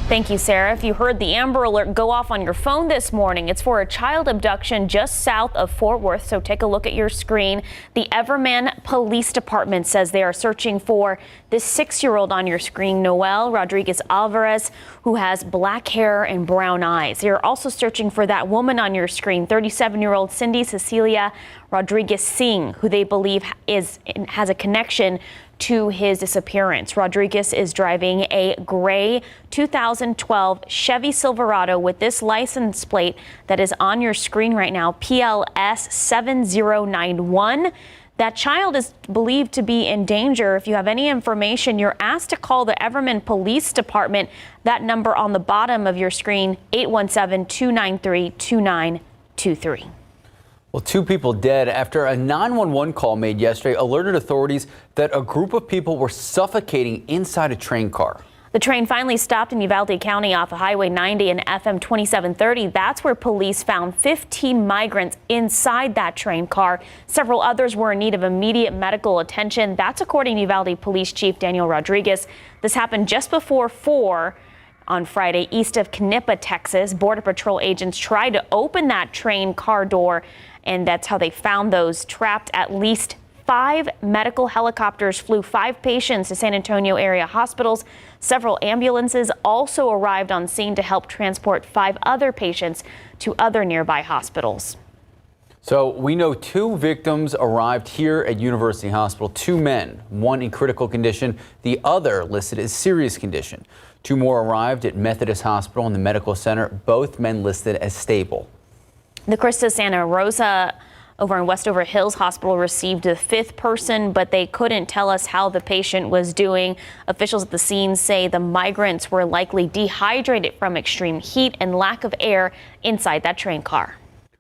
Thank you, Sarah. If you heard the Amber Alert go off on your phone this morning, it's for a child abduction just south of Fort Worth, so take a look at your screen. The Everman Police Department says they are searching for this 6-year-old on your screen, Noel Rodriguez Alvarez, who has black hair and brown eyes. They're also searching for that woman on your screen, 37-year-old Cindy Cecilia Rodriguez Singh, who they believe has a connection to his disappearance. Rodriguez is driving a gray 2012 Chevy Silverado with this license plate that is on your screen right now, PLS 7091. That child is believed to be in danger. If you have any information, you're asked to call the Everman Police Department. That number on the bottom of your screen, 817-293-2923. Well, 2 people dead after a 911 call made yesterday alerted authorities that a group of people were suffocating inside a train car. The train finally stopped in Uvalde County off of Highway 90 and FM 2730. That's where police found 15 migrants inside that train car. Several others were in need of immediate medical attention. That's according to Uvalde Police Chief Daniel Rodriguez. This happened just before 4 on Friday east of Knippa, Texas. Border Patrol agents tried to open that train car door, and that's how they found those trapped. At least 5 medical helicopters flew 5 patients to San Antonio area hospitals. Several ambulances also arrived on scene to help transport 5 other patients to other nearby hospitals. So we know 2 victims arrived here at University Hospital, 2 men, one in critical condition, the other listed as serious condition. 2 more arrived at Methodist Hospital in the medical center, both men listed as stable. The Christa Santa Rosa over in Westover Hills Hospital received the 5th person, but they couldn't tell us how the patient was doing. Officials at the scene say the migrants were likely dehydrated from extreme heat and lack of air inside that train car.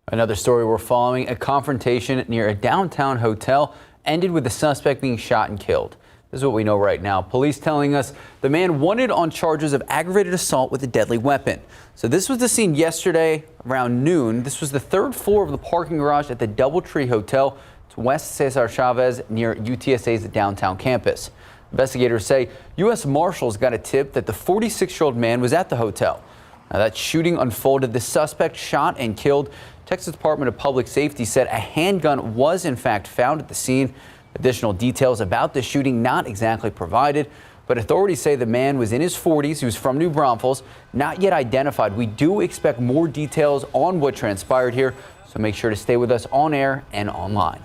Another story we're following, a confrontation near a downtown hotel ended with the suspect being shot and killed. This is what we know right now. Police telling us the man wanted on charges of aggravated assault with a deadly weapon. So this was the scene yesterday around noon. This was the 3rd floor of the parking garage at the Doubletree Hotel. It's West Cesar Chavez near UTSA's downtown campus. Investigators say U.S. Marshals got a tip that the 46-year-old man was at the hotel. Now that shooting unfolded. The suspect shot and killed. Texas Department of Public Safety said a handgun was in fact found at the scene. Additional details about the shooting not exactly provided, but authorities say the man was in his 40s. He was from New Braunfels, not yet identified. We do expect more details on what transpired here, so make sure to stay with us on air and online.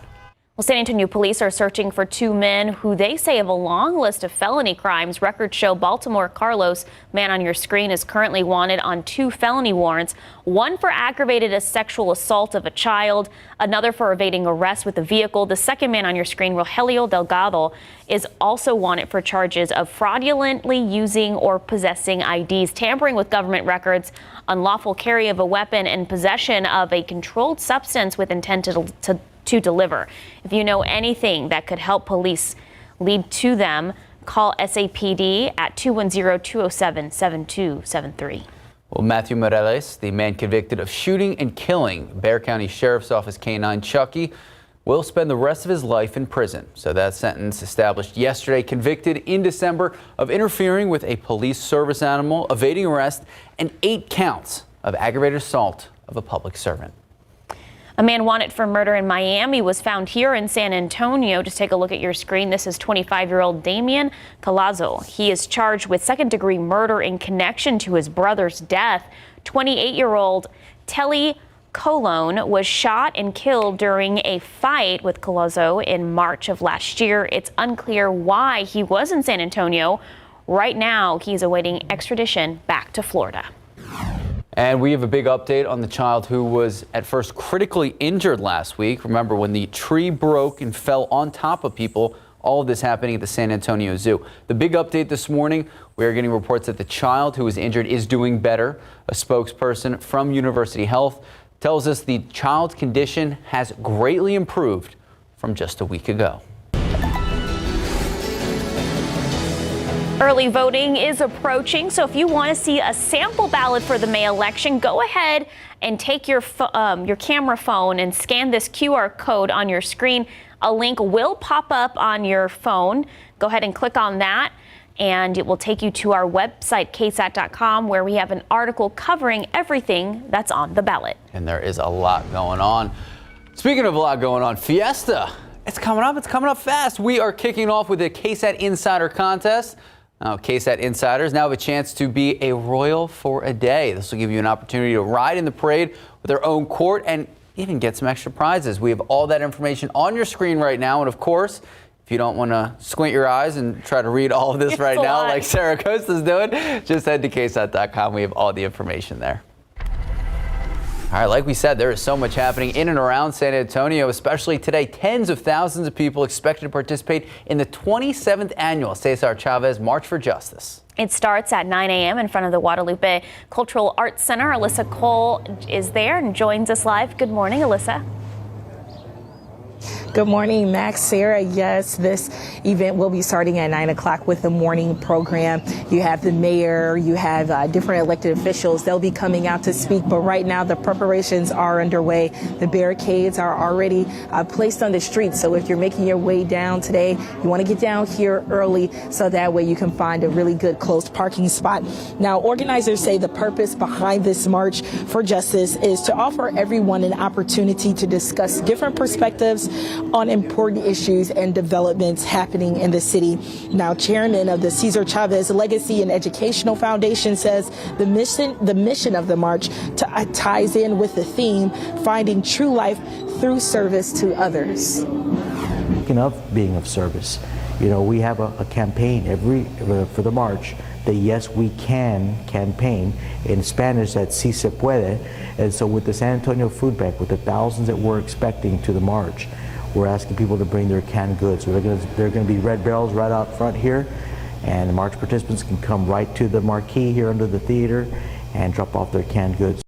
Well, San Antonio police are searching for two men who they say have a long list of felony crimes. Records show Baltimore Carlos, man on your screen, is currently wanted on 2 felony warrants, one for aggravated sexual assault of a child, another for evading arrest with a vehicle. The second man on your screen, Rogelio Delgado, is also wanted for charges of fraudulently using or possessing IDs, tampering with government records, unlawful carry of a weapon, and possession of a controlled substance with intent to deliver. If you know anything that could help police lead to them, call SAPD at 210-207-7273. Well, Matthew Morales, the man convicted of shooting and killing Bexar County Sheriff's Office K-9 Chucky, will spend the rest of his life in prison. So that sentence established yesterday, convicted in December of interfering with a police service animal, evading arrest, and 8 counts of aggravated assault of a public servant. A man wanted for murder in Miami was found here in San Antonio. Just take a look at your screen. This is 25-year-old Damian Calazo. He is charged with second-degree murder in connection to his brother's death. 28-year-old Telly Colon was shot and killed during a fight with Calazo in March of last year. It's unclear why he was in San Antonio. Right now, he's awaiting extradition back to Florida. And we have a big update on the child who was at first critically injured last week. Remember when the tree broke and fell on top of people, all of this happening at the San Antonio Zoo. The big update this morning, we are getting reports that the child who was injured is doing better. A spokesperson from University Health tells us the child's condition has greatly improved from just a week ago. Early voting is approaching, so if you want to see a sample ballot for the May election, go ahead and take your camera phone and scan this QR code on your screen. A link will pop up on your phone. Go ahead and click on that, and it will take you to our website, KSAT.com, where we have an article covering everything that's on the ballot. And there is a lot going on. Speaking of a lot going on, Fiesta, it's coming up fast. We are kicking off with a KSAT Insider Contest. Now, KSAT Insiders now have a chance to be a royal for a day. This will give you an opportunity to ride in the parade with their own court and even get some extra prizes. We have all that information on your screen right now. And of course, if you don't want to squint your eyes and try to read all of this right now like Sarah Costa's doing, just head to KSAT.com. We have all the information there. All right, like we said, there is so much happening in and around San Antonio, especially today. Tens of thousands of people expected to participate in the 27th annual Cesar Chavez March for Justice. It starts at 9 a.m. in front of the Guadalupe Cultural Arts Center. Alyssa Cole is there and joins us live. Good morning, Alyssa. Good morning, Max, Sarah. Yes, this event will be starting at 9 o'clock with the morning program. You have the mayor, you have different elected officials. They'll be coming out to speak, but right now the preparations are underway. The barricades are already placed on the streets. So if you're making your way down today, you want to get down here early so that way you can find a really good close parking spot. Now, organizers say the purpose behind this March for Justice is to offer everyone an opportunity to discuss different perspectives on important issues and developments happening in the city. Now, chairman of the Cesar Chavez Legacy and Educational Foundation says the mission of the march ties in with the theme, finding true life through service to others. Speaking of being of service, you know, we have a campaign for the march, the Yes We Can campaign. In Spanish, that's Si Se Puede. And so with the San Antonio Food Bank, with the thousands that we're expecting to the march, we're asking people to bring their canned goods. So there are going to be red barrels right out front here, and the march participants can come right to the marquee here under the theater and drop off their canned goods.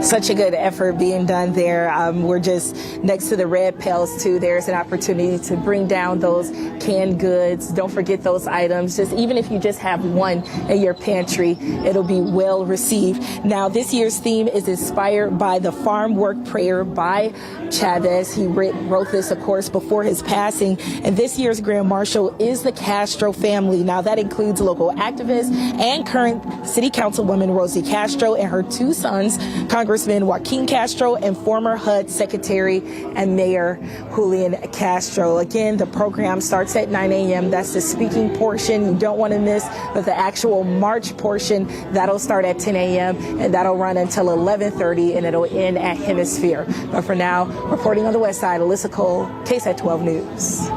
Such a good effort being done there. We're just next to the red pails too. There's an opportunity to bring down those canned goods. Don't forget those items. Just even if you just have one in your pantry, it'll be well received. Now, this year's theme is inspired by the Farm Work Prayer by Chavez. He wrote this, of course, before his passing. And this year's Grand Marshal is the Castro family. Now, that includes local activists and current City Councilwoman Rosie Castro and her 2 sons, Congressman Congressman Joaquin Castro and former HUD Secretary and Mayor Julian Castro. Again, the program starts at 9 a.m. That's the speaking portion you don't want to miss, but the actual march portion, that'll start at 10 a.m. and that'll run until 11:30 and it'll end at Hemisphere. But for now, reporting on the west side, Alyssa Cole, KSAT 12 News.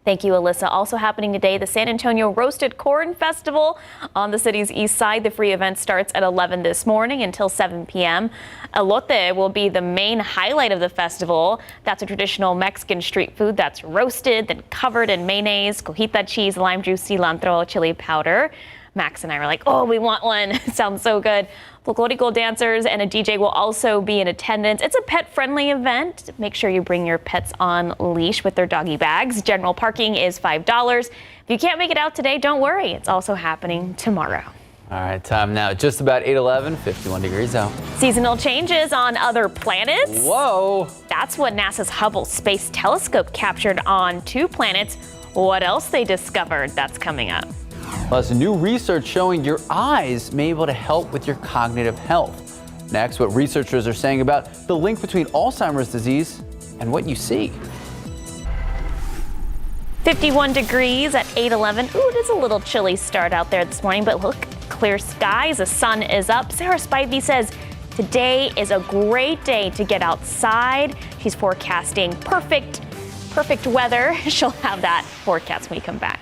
Thank you, Alyssa. Also happening today, the San Antonio Roasted Corn Festival on the city's east side. The free event starts at 11 this morning until 7 p.m. Elote will be the main highlight of the festival. That's a traditional Mexican street food that's roasted, then covered in mayonnaise, cojita cheese, lime juice, cilantro, chili powder. Max and I were like, oh, we want one. It sounds so good. Folklorico dancers and a DJ will also be in attendance. It's a pet-friendly event. Make sure you bring your pets on leash with their doggy bags. General parking is $5. If you can't make it out today, don't worry. It's also happening tomorrow. All right, time now. Just about 8:11, 51 degrees out. Seasonal changes on other planets. Whoa. That's what NASA's Hubble Space Telescope captured on 2 planets. What else they discovered? That's coming up. Plus, new research showing your eyes may be able to help with your cognitive health. Next, what researchers are saying about the link between Alzheimer's disease and what you see. 51 degrees at 8:11. Ooh, it is a little chilly start out there this morning, but look, clear skies, the sun is up. Sarah Spivey says today is a great day to get outside. She's forecasting perfect weather. She'll have that forecast when we come back.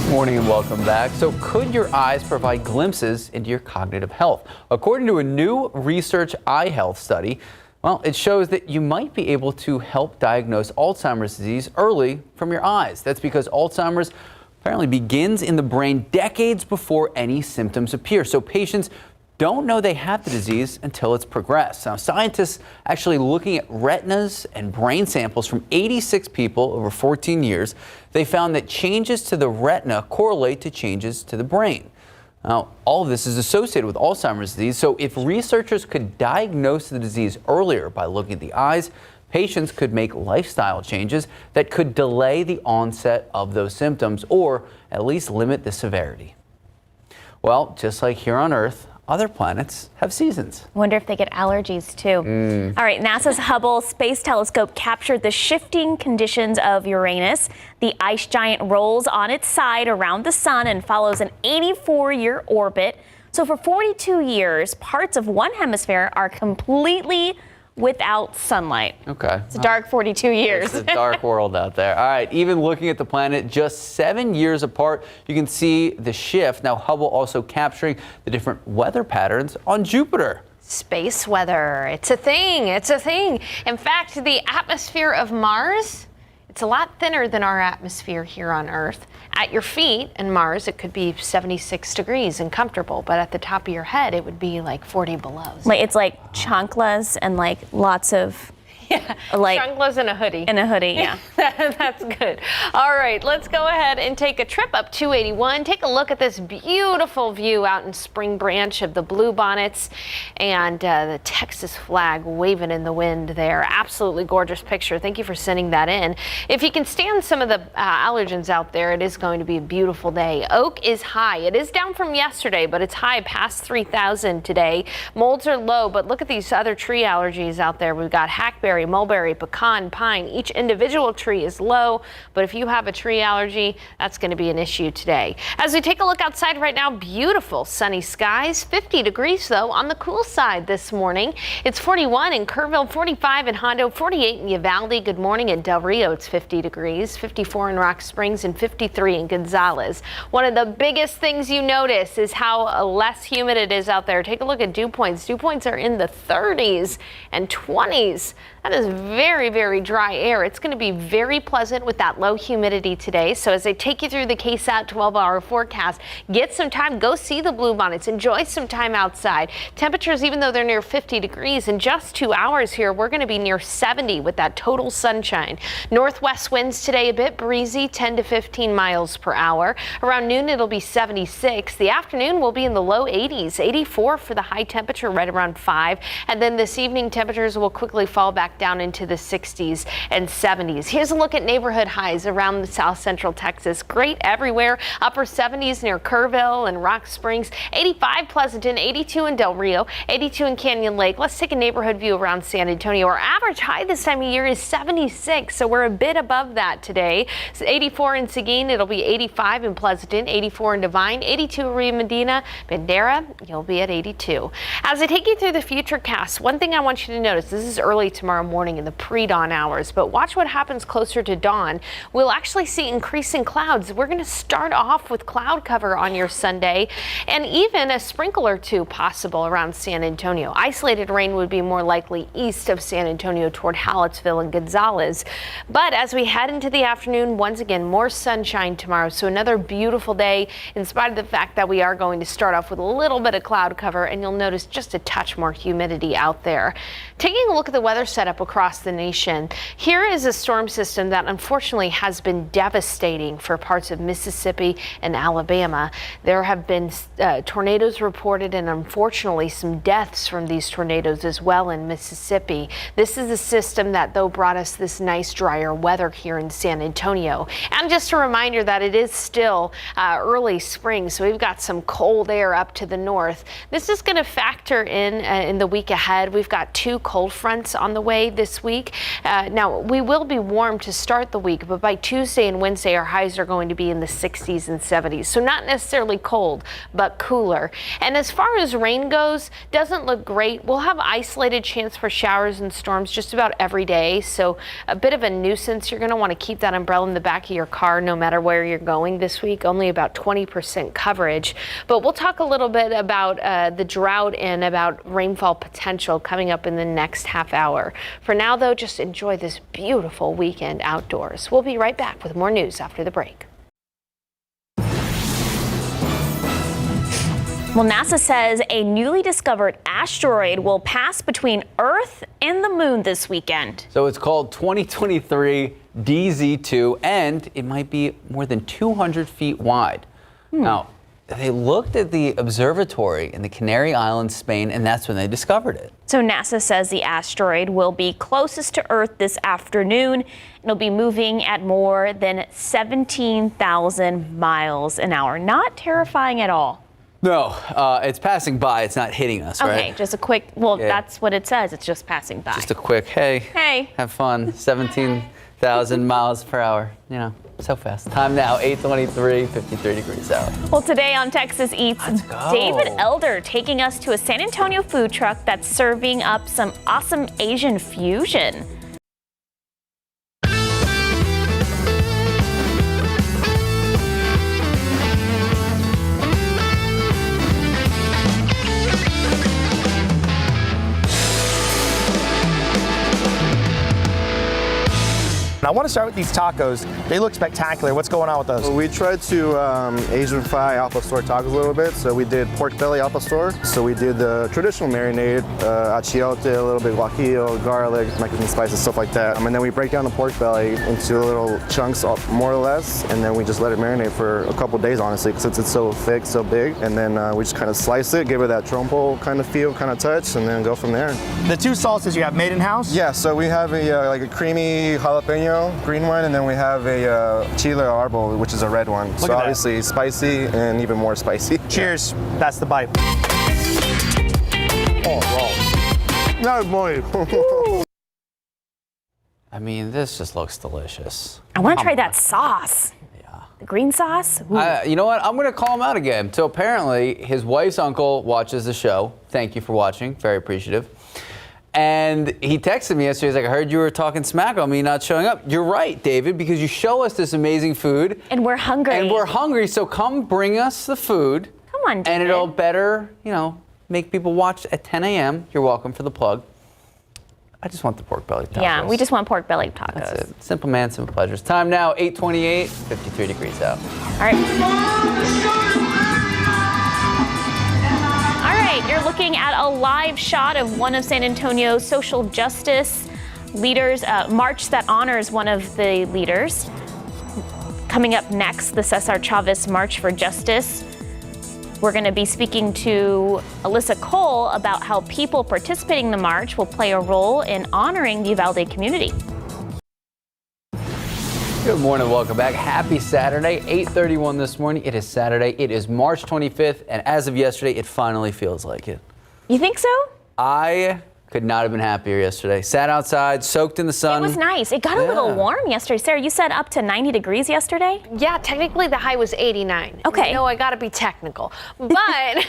Morning and welcome back. So could your eyes provide glimpses into your cognitive health? According to a new research eye health study, well, it shows that you might be able to help diagnose Alzheimer's disease early from your eyes. That's because Alzheimer's apparently begins in the brain decades before any symptoms appear. So patients don't know they have the disease until it's progressed. Now, scientists actually looking at retinas and brain samples from 86 people over 14 years, they found that changes to the retina correlate to changes to the brain. Now, all of this is associated with Alzheimer's disease, so if researchers could diagnose the disease earlier by looking at the eyes, patients could make lifestyle changes that could delay the onset of those symptoms or at least limit the severity. Well, just like here on Earth, other planets have seasons. Wonder if they get allergies too. All right, NASA's Hubble Space Telescope captured the shifting conditions of Uranus. The ice giant rolls on its side around the sun and follows an 84-year orbit. So for 42 years, parts of one hemisphere are completely without sunlight. Okay. It's a dark 42 years. It's a dark world out there. All right, even looking at the planet just 7 years apart, you can see the shift. Now, Hubble also capturing the different weather patterns on Jupiter. Space weather. It's a thing. It's a thing. In fact, the atmosphere of Mars, it's a lot thinner than our atmosphere here on Earth. At your feet in Mars, it could be 76 degrees and comfortable, but at the top of your head, it would be like 40 below. Like it's like chanclas and like lots of like chanclas and a hoodie. And a hoodie, yeah. That's good. All right, let's go ahead and take a trip up 281. Take a look at this beautiful view out in Spring Branch of the bluebonnets and the Texas flag waving in the wind there. Absolutely gorgeous picture. Thank you for sending that in. If you can stand some of the allergens out there, it is going to be a beautiful day. Oak is high. It is down from yesterday, but it's high past 3,000 today. Molds are low, but look at these other tree allergies out there. We've got hackberry, mulberry, pecan, pine. Each individual tree is low, but if you have a tree allergy, that's going to be an issue today. As we take a look outside right now, beautiful sunny skies. 50 degrees though on the cool side this morning. It's 41 in Kerrville, 45 in Hondo, 48 in Uvalde. Good morning in Del Rio. It's 50 degrees, 54 in Rock Springs, and 53 in Gonzales. One of the biggest things you notice is how less humid it is out there. Take a look at dew points. Dew points are in the 30s and 20s. That is very, very dry air. It's going to be very pleasant with that low humidity today. So as I take you through the KSAT 12-hour forecast, get some time, go see the bluebonnets, enjoy some time outside. Temperatures, even though they're near 50 degrees, in just 2 hours here, we're going to be near 70 with that total sunshine. Northwest winds today a bit breezy, 10 to 15 miles per hour. Around noon, it'll be 76. The afternoon will be in the low 80s, 84 for the high temperature right around 5. And then this evening, temperatures will quickly fall back back down into the 60s and 70s. Here's a look at neighborhood highs around the south central Texas. Great everywhere. Upper 70s near Kerrville and Rock Springs. 85 Pleasanton, 82 in Del Rio, 82 in Canyon Lake. Let's take a neighborhood view around San Antonio. Our average high this time of year is 76, so we're a bit above that today. So 84 in Seguin, it'll be 85 in Pleasanton, 84 in Divine, 82 in Rio Medina, Bandera, you'll be at 82. As I take you through the futurecast, one thing I want you to notice, this is early tomorrow morning in the pre-dawn hours, but watch what happens closer to dawn. We'll actually see increasing clouds. We're going to start off with cloud cover on your Sunday and even a sprinkle or two possible around San Antonio. Isolated rain would be more likely east of San Antonio toward Hallettsville and Gonzales. But as we head into the afternoon, once again, more sunshine tomorrow. So another beautiful day in spite of the fact that we are going to start off with a little bit of cloud cover, and you'll notice just a touch more humidity out there. Taking a look at the weather setup across the nation, here is a storm system that unfortunately has been devastating for parts of Mississippi and Alabama. There have been tornadoes reported and unfortunately some deaths from these tornadoes as well in Mississippi. This is a system that though brought us this nice drier weather here in San Antonio. And just a reminder that it is still early spring, so we've got some cold air up to the north. This is going to factor in the week ahead. We've got 2 cold fronts on the way this week. Now we will be warm to start the week, but by Tuesday and Wednesday our highs are going to be in the 60s and 70s. So not necessarily cold, but cooler. And as far as rain goes, doesn't look great. We'll have isolated chance for showers and storms just about every day. So a bit of a nuisance. You're going to want to keep that umbrella in the back of your car no matter where you're going this week. Only about 20% coverage. But we'll talk a little bit about the drought and about rainfall potential coming up in the next half hour. For now, though, just enjoy this beautiful weekend outdoors. We'll be right back with more news after the break. Well, NASA says a newly discovered asteroid will pass between Earth and the moon this weekend. So it's called 2023 DZ2, and it might be more than 200 feet wide. Now, they looked at the observatory in the Canary Islands, Spain, and that's when they discovered it. So NASA says the asteroid will be closest to Earth this afternoon. It'll be moving at more than 17,000 miles an hour. Not terrifying at all. No, it's passing by. It's not hitting us, right? Okay, just a quick, well, that's what it says. It's just passing by. Just a quick, hey, have fun. 17,000 miles per hour, you know, so fast. Time now, 8:23, 53 degrees out. Well, today on Texas Eats, David Elder taking us to a San Antonio food truck that's serving up some awesome Asian fusion. I want to start with these tacos. They look spectacular. What's going on with those? Well, we tried to Asian-fry al pastor tacos a little bit. So we did pork belly al pastor. So we did the traditional marinade, achiote, a little bit guajillo, garlic, Mexican spices, stuff like that. And then we break down the pork belly into little chunks, more or less, and then we just let it marinate for a couple days, honestly, since it's so thick, so big. And then we just kind of slice it, give it that trompo kind of feel, kind of touch, and then go from there. The 2 sauces you have made in-house? Yeah, so we have a like a creamy jalapeno green one, and then we have a chile arbol, which is a red one. So obviously spicy and even more spicy. Cheers. That's the bite. Oh, wow. Not boy. I mean, this just looks delicious. I want to try that sauce. Yeah. The green sauce. You know what? I'm going to call him out again. So apparently, his wife's uncle watches the show. Thank you for watching. Very appreciative. And he texted me yesterday. He's like, I heard you were talking smack on me not showing up. You're right, David, because you show us this amazing food. And we're hungry. So come bring us the food. Come on, David. And it'll better, you know, make people watch at 10 a.m. You're welcome for the plug. I just want the pork belly tacos. Yeah, we just want pork belly tacos. That's it. Simple man, simple pleasures. Time now, 8:28, 53 degrees out. All right. You're looking at a live shot of one of San Antonio's social justice leaders, march that honors one of the leaders. Coming up next, the Cesar Chavez March for Justice. We're going to be speaking to Alyssa Cole about how people participating in the march will play a role in honoring the Uvalde community. Good morning, welcome back. Happy Saturday, 8:31 this morning. It is Saturday. It is March 25th, and as of yesterday, it finally feels like it. You think so? I could not have been happier yesterday. Sat outside, soaked in the sun. It was nice. It got a little warm yesterday. Sarah, you said up to 90 degrees yesterday? Yeah, technically the high was 89. Okay. No, I got to be technical. But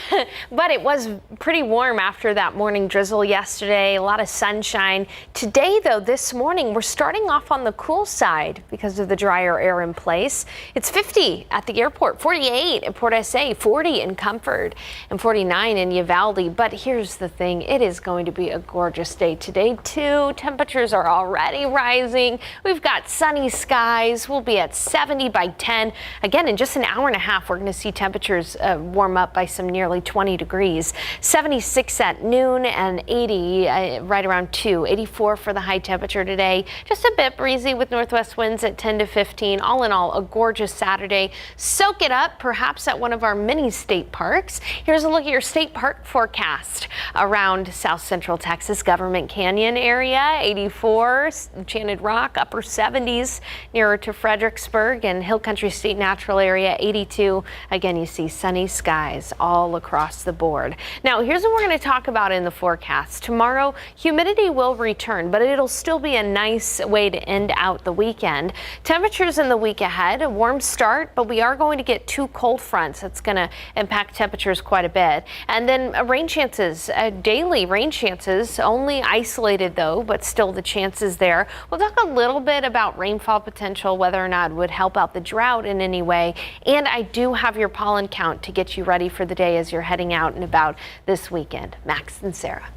but it was pretty warm after that morning drizzle yesterday. A lot of sunshine. Today, though, this morning, we're starting off on the cool side because of the drier air in place. It's 50 at the airport, 48 at Port SA, 40 in Comfort, and 49 in Uvalde. But here's the thing. It is going to be a gorgeous day today, too. Temperatures are already rising. We've got sunny skies. We'll be at 70 by 10. Again, in just an hour and a half, we're going to see temperatures warm up by some nearly 20 degrees. 76 at noon and 80 right around 2. 84 for the high temperature today. Just a bit breezy with northwest winds at 10 to 15. All in all, a gorgeous Saturday. Soak it up, perhaps at one of our mini state parks. Here's a look at your state park forecast around South Central Texas. Government Canyon area, 84, Enchanted Rock, upper 70s nearer to Fredericksburg, and Hill Country State Natural Area, 82. Again, you see sunny skies all across the board. Now, here's what we're going to talk about in the forecast. Tomorrow, humidity will return, but it'll still be a nice way to end out the weekend. Temperatures in the week ahead, a warm start, but we are going to get 2 cold fronts. That's going to impact temperatures quite a bit. And then rain chances, daily rain chances. Only isolated though, but still the chances there. We'll talk a little bit about rainfall potential, whether or not it would help out the drought in any way. And I do have your pollen count to get you ready for the day as you're heading out and about this weekend. Max and Sarah.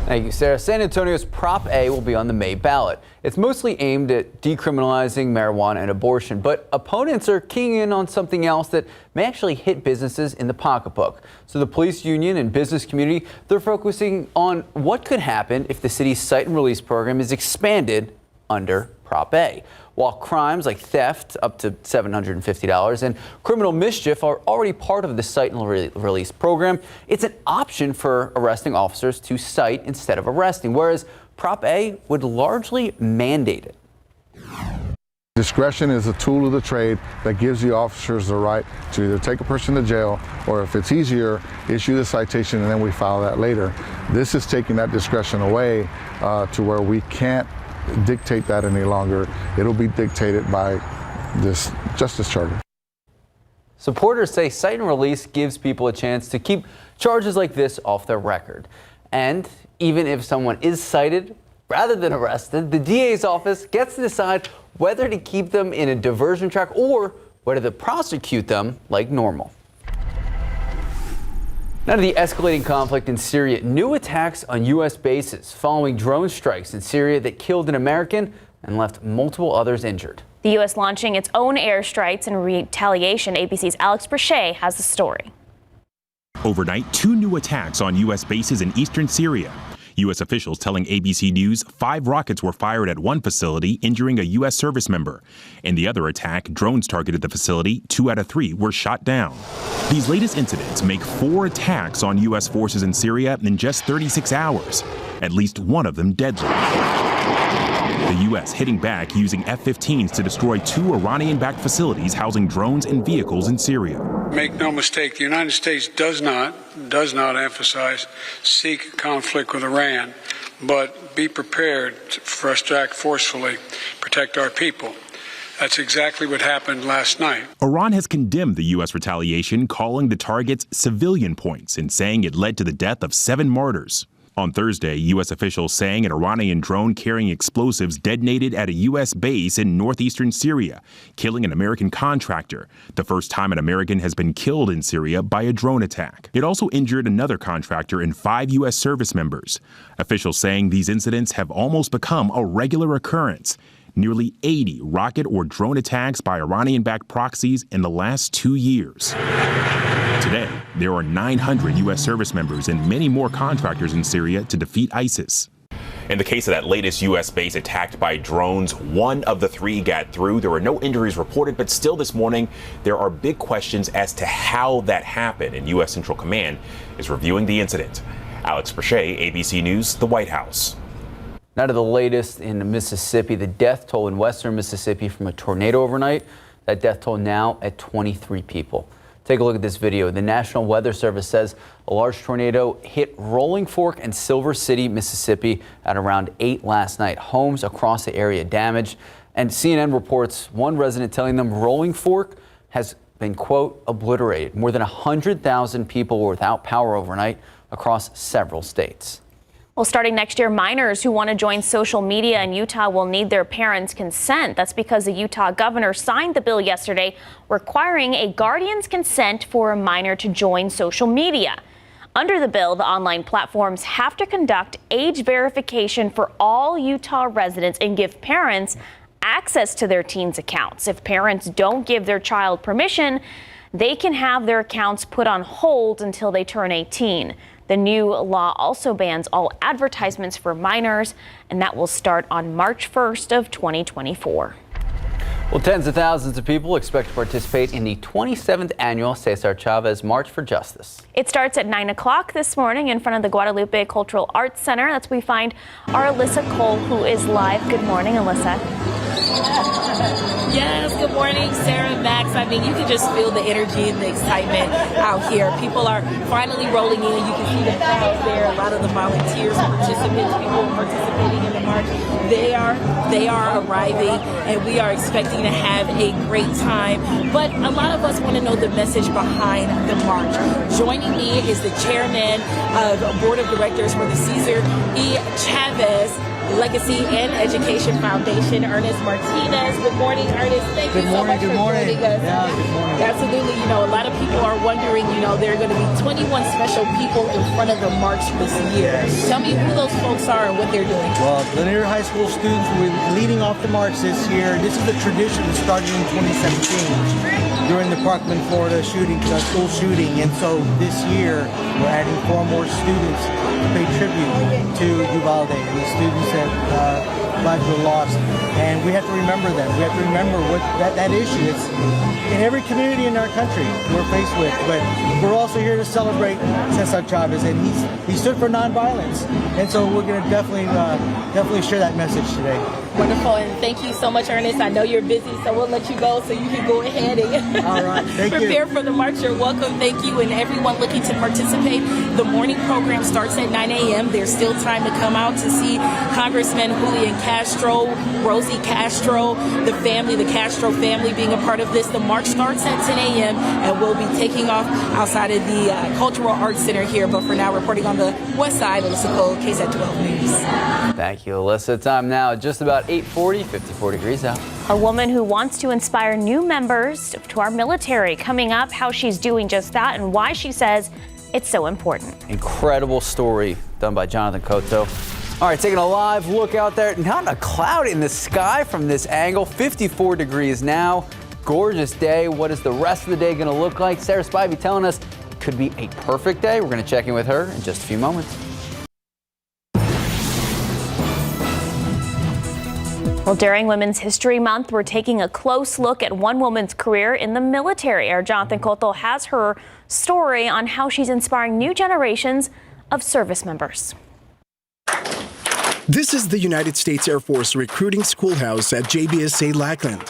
Thank you, Sarah. San Antonio's Prop A will be on the May ballot. It's mostly aimed at decriminalizing marijuana and abortion, but opponents are keying in on something else that may actually hit businesses in the pocketbook. So the police union and business community, they're focusing on what could happen if the city's cite and release program is expanded under Prop A. While crimes like theft up to $750 and criminal mischief are already part of the cite and release program, it's an option for arresting officers to cite instead of arresting, whereas Prop A would largely mandate it. Discretion is a tool of the trade that gives the officers the right to either take a person to jail or, if it's easier, issue the citation and then we file that later. This is taking that discretion away to where we can't dictate that any longer. It'll be dictated by this Justice Charter. Supporters say cite and release gives people a chance to keep charges like this off their record. And even if someone is cited rather than arrested, the DA's office gets to decide whether to keep them in a diversion track or whether to prosecute them like normal. Now to the escalating conflict in Syria, new attacks on U.S. bases following drone strikes in Syria that killed an American and left multiple others injured. The U.S. launching its own airstrikes in retaliation. ABC's Alex Brachet has the story. Overnight, 2 new attacks on U.S. bases in eastern Syria. U.S. officials telling ABC News 5 rockets were fired at one facility, injuring a U.S. service member. In the other attack, drones targeted the facility. 2 out of 3 were shot down. These latest incidents make 4 attacks on U.S. forces in Syria in just 36 hours, at least one of them deadly. The U.S. hitting back using F-15s to destroy 2 Iranian-backed facilities housing drones and vehicles in Syria. Make no mistake, the United States does not emphasize seek conflict with Iran, but be prepared for us to act forcefully, protect our people. That's exactly what happened last night. Iran has condemned the U.S. retaliation, calling the targets civilian points and saying it led to the death of 7 martyrs. On Thursday, U.S. officials saying an Iranian drone carrying explosives detonated at a U.S. base in northeastern Syria, killing an American contractor, the first time an American has been killed in Syria by a drone attack. It also injured another contractor and 5 U.S. service members. Officials saying these incidents have almost become a regular occurrence. Nearly 80 rocket or drone attacks by Iranian-backed proxies in the last 2 years. Today, there are 900 U.S. service members and many more contractors in Syria to defeat ISIS. In the case of that latest U.S. base attacked by drones, 1 of the 3 got through. There were no injuries reported, but still this morning, there are big questions as to how that happened, and U.S. Central Command is reviewing the incident. Alex Brachet, ABC News, the White House. Now to the latest in Mississippi, the death toll in western Mississippi from a tornado overnight. That death toll now at 23 people. Take a look at this video. The National Weather Service says a large tornado hit Rolling Fork and Silver City, Mississippi at around 8 last night. Homes across the area damaged. And CNN reports one resident telling them Rolling Fork has been, quote, obliterated. More than 100,000 people were without power overnight across several states. Well, starting next year, minors who want to join social media in Utah will need their parents' consent. That's because the Utah governor signed the bill yesterday requiring a guardian's consent for a minor to join social media. Under the bill, the online platforms have to conduct age verification for all Utah residents and give parents access to their teens' accounts. If parents don't give their child permission, they can have their accounts put on hold until they turn 18. The new law also bans all advertisements for minors, and that will start on March 1st of 2024. Well, tens of thousands of people expect to participate in the 27th annual Cesar Chavez March for Justice. It starts at 9 o'clock this morning in front of the Guadalupe Cultural Arts Center. That's where we find our Alyssa Cole, who is live. Good morning, Alyssa. Yes, good morning, Sarah and Max. I mean, you can just feel the energy and the excitement out here. People are finally rolling in. You can see the crowd there. A lot of the volunteers, participants, people participating in the march, they are arriving, and we are expecting to have a great time. But a lot of us want to know the message behind the march. Joining me is the chairman of Board of Directors for the Cesar E. Chavez Legacy and Education Foundation, Ernest Martinez. Good morning, Ernest. Thank you so much for joining us. Yeah, good morning. Absolutely. You know, a lot of people are wondering, you know, there are going to be 21 special people in front of the march this year. Tell me who those folks are and what they're doing. Well, Lanier High School students will be leading off the march this year. This is a tradition that started in 2017 during the Parkland, Florida school shooting. And so this year, we're adding 4 more students to pay tribute to Uvalde and the students that lives were lost. And we have to remember them. We have to remember what that issue is in every community in our country we're faced with. But we're also here to celebrate Cesar Chavez, and he stood for nonviolence. And so we're going to definitely share that message today. Wonderful, and thank you so much, Ernest. I know you're busy, so we'll let you go so you can go ahead and all right, prepare for the march. You're welcome. Thank you, and everyone looking to participate. The morning program starts at 9 a.m. There's still time to come out to see Congressman Julian Castro, Rosie Castro, the family, the Castro family being a part of this. The march starts at 10 a.m. and we'll be taking off outside of the Cultural Arts Center here. But for now, reporting on the west side, Alyssa Cole, KSAT 12 News. Thank you, Alyssa. Time now just about 8:40, 54 degrees out. A woman who wants to inspire new members to our military. Coming up, how she's doing just that and why she says it's so important. Incredible story done by Jonathan Cotto. All right, taking a live look out there. Not a cloud in the sky from this angle. 54 degrees now. Gorgeous day. What is the rest of the day going to look like? Sarah Spivey telling us it could be a perfect day. We're going to check in with her in just a few moments. Well, during Women's History Month, we're taking a close look at one woman's career in the military. Our Jonathan Cotto has her story on how she's inspiring new generations of service members. This is the United States Air Force recruiting schoolhouse at GMSA Lackland.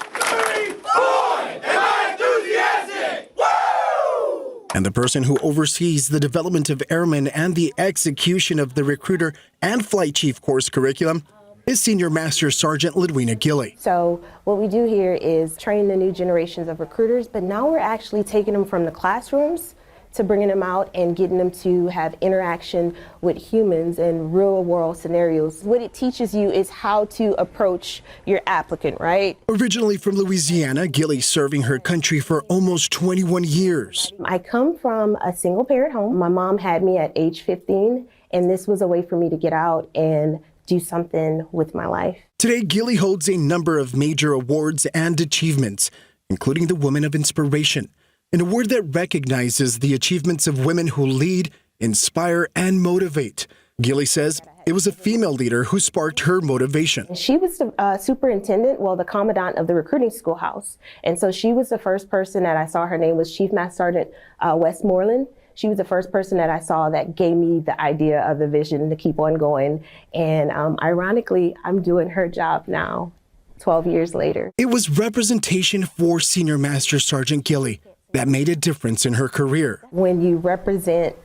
And the person who oversees the development of airmen and the execution of the recruiter and flight chief course curriculum is Senior Master Sergeant Ludwina Gilly. So what we do here is train the new generations of recruiters, but now we're actually taking them from the classrooms to bringing them out and getting them to have interaction with humans in real world scenarios. What it teaches you is how to approach your applicant, right? Originally from Louisiana, Gilly serving her country for almost 21 years. I come from a single parent home. My mom had me at age 15, and this was a way for me to get out and do something with my life. Today, Gilly holds a number of major awards and achievements, including the Woman of Inspiration, an award that recognizes the achievements of women who lead, inspire, and motivate. Gilly says it was a female leader who sparked her motivation. She was the superintendent, well, the commandant of the recruiting schoolhouse. And so she was the first person that I saw. Her name was Chief Master Sergeant Westmoreland. She was the first person that I saw that gave me the idea of the vision to keep on going. And ironically, I'm doing her job now, 12 years later. It was representation for Senior Master Sergeant Gilly that made a difference in her career. When you represent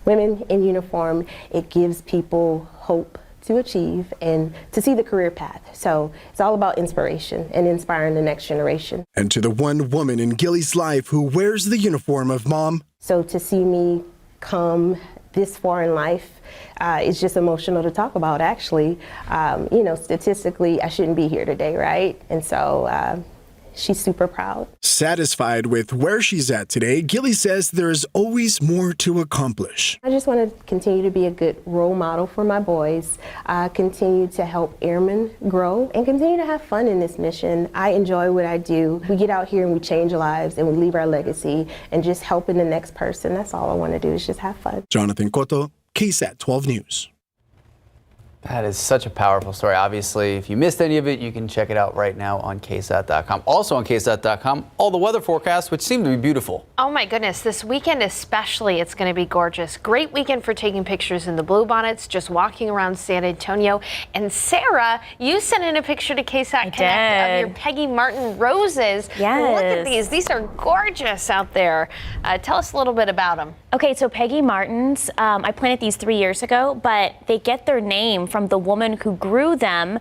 women in uniform, it gives people hope to achieve and to see the career path. So it's all about inspiration and inspiring the next generation. And to the one woman in Gilly's life who wears the uniform of mom. So to see me come this far in life is just emotional to talk about, actually. You know, statistically, I shouldn't be here today, right? And so she's super proud. Satisfied with where she's at today, Gilly says there is always more to accomplish. I just want to continue to be a good role model for my boys, continue to help airmen grow, and continue to have fun in this mission. I enjoy what I do. We get out here and we change lives and we leave our legacy, and just helping the next person. That's all I want to do, is just have fun. Jonathan Cotto, KSAT 12 News. That is such a powerful story. Obviously, if you missed any of it, you can check it out right now on KSAT.com. Also on KSAT.com, all the weather forecasts, which seem to be beautiful. Oh my goodness, this weekend especially, it's going to be gorgeous. Great weekend for taking pictures in the bluebonnets, just walking around San Antonio. And Sarah, you sent in a picture to KSAT Connect of your Peggy Martin roses. Yes. Look at these. These are gorgeous out there. Tell us a little bit about them. Okay, so Peggy Martins, I planted these 3 years ago, but they get their name from the woman who grew them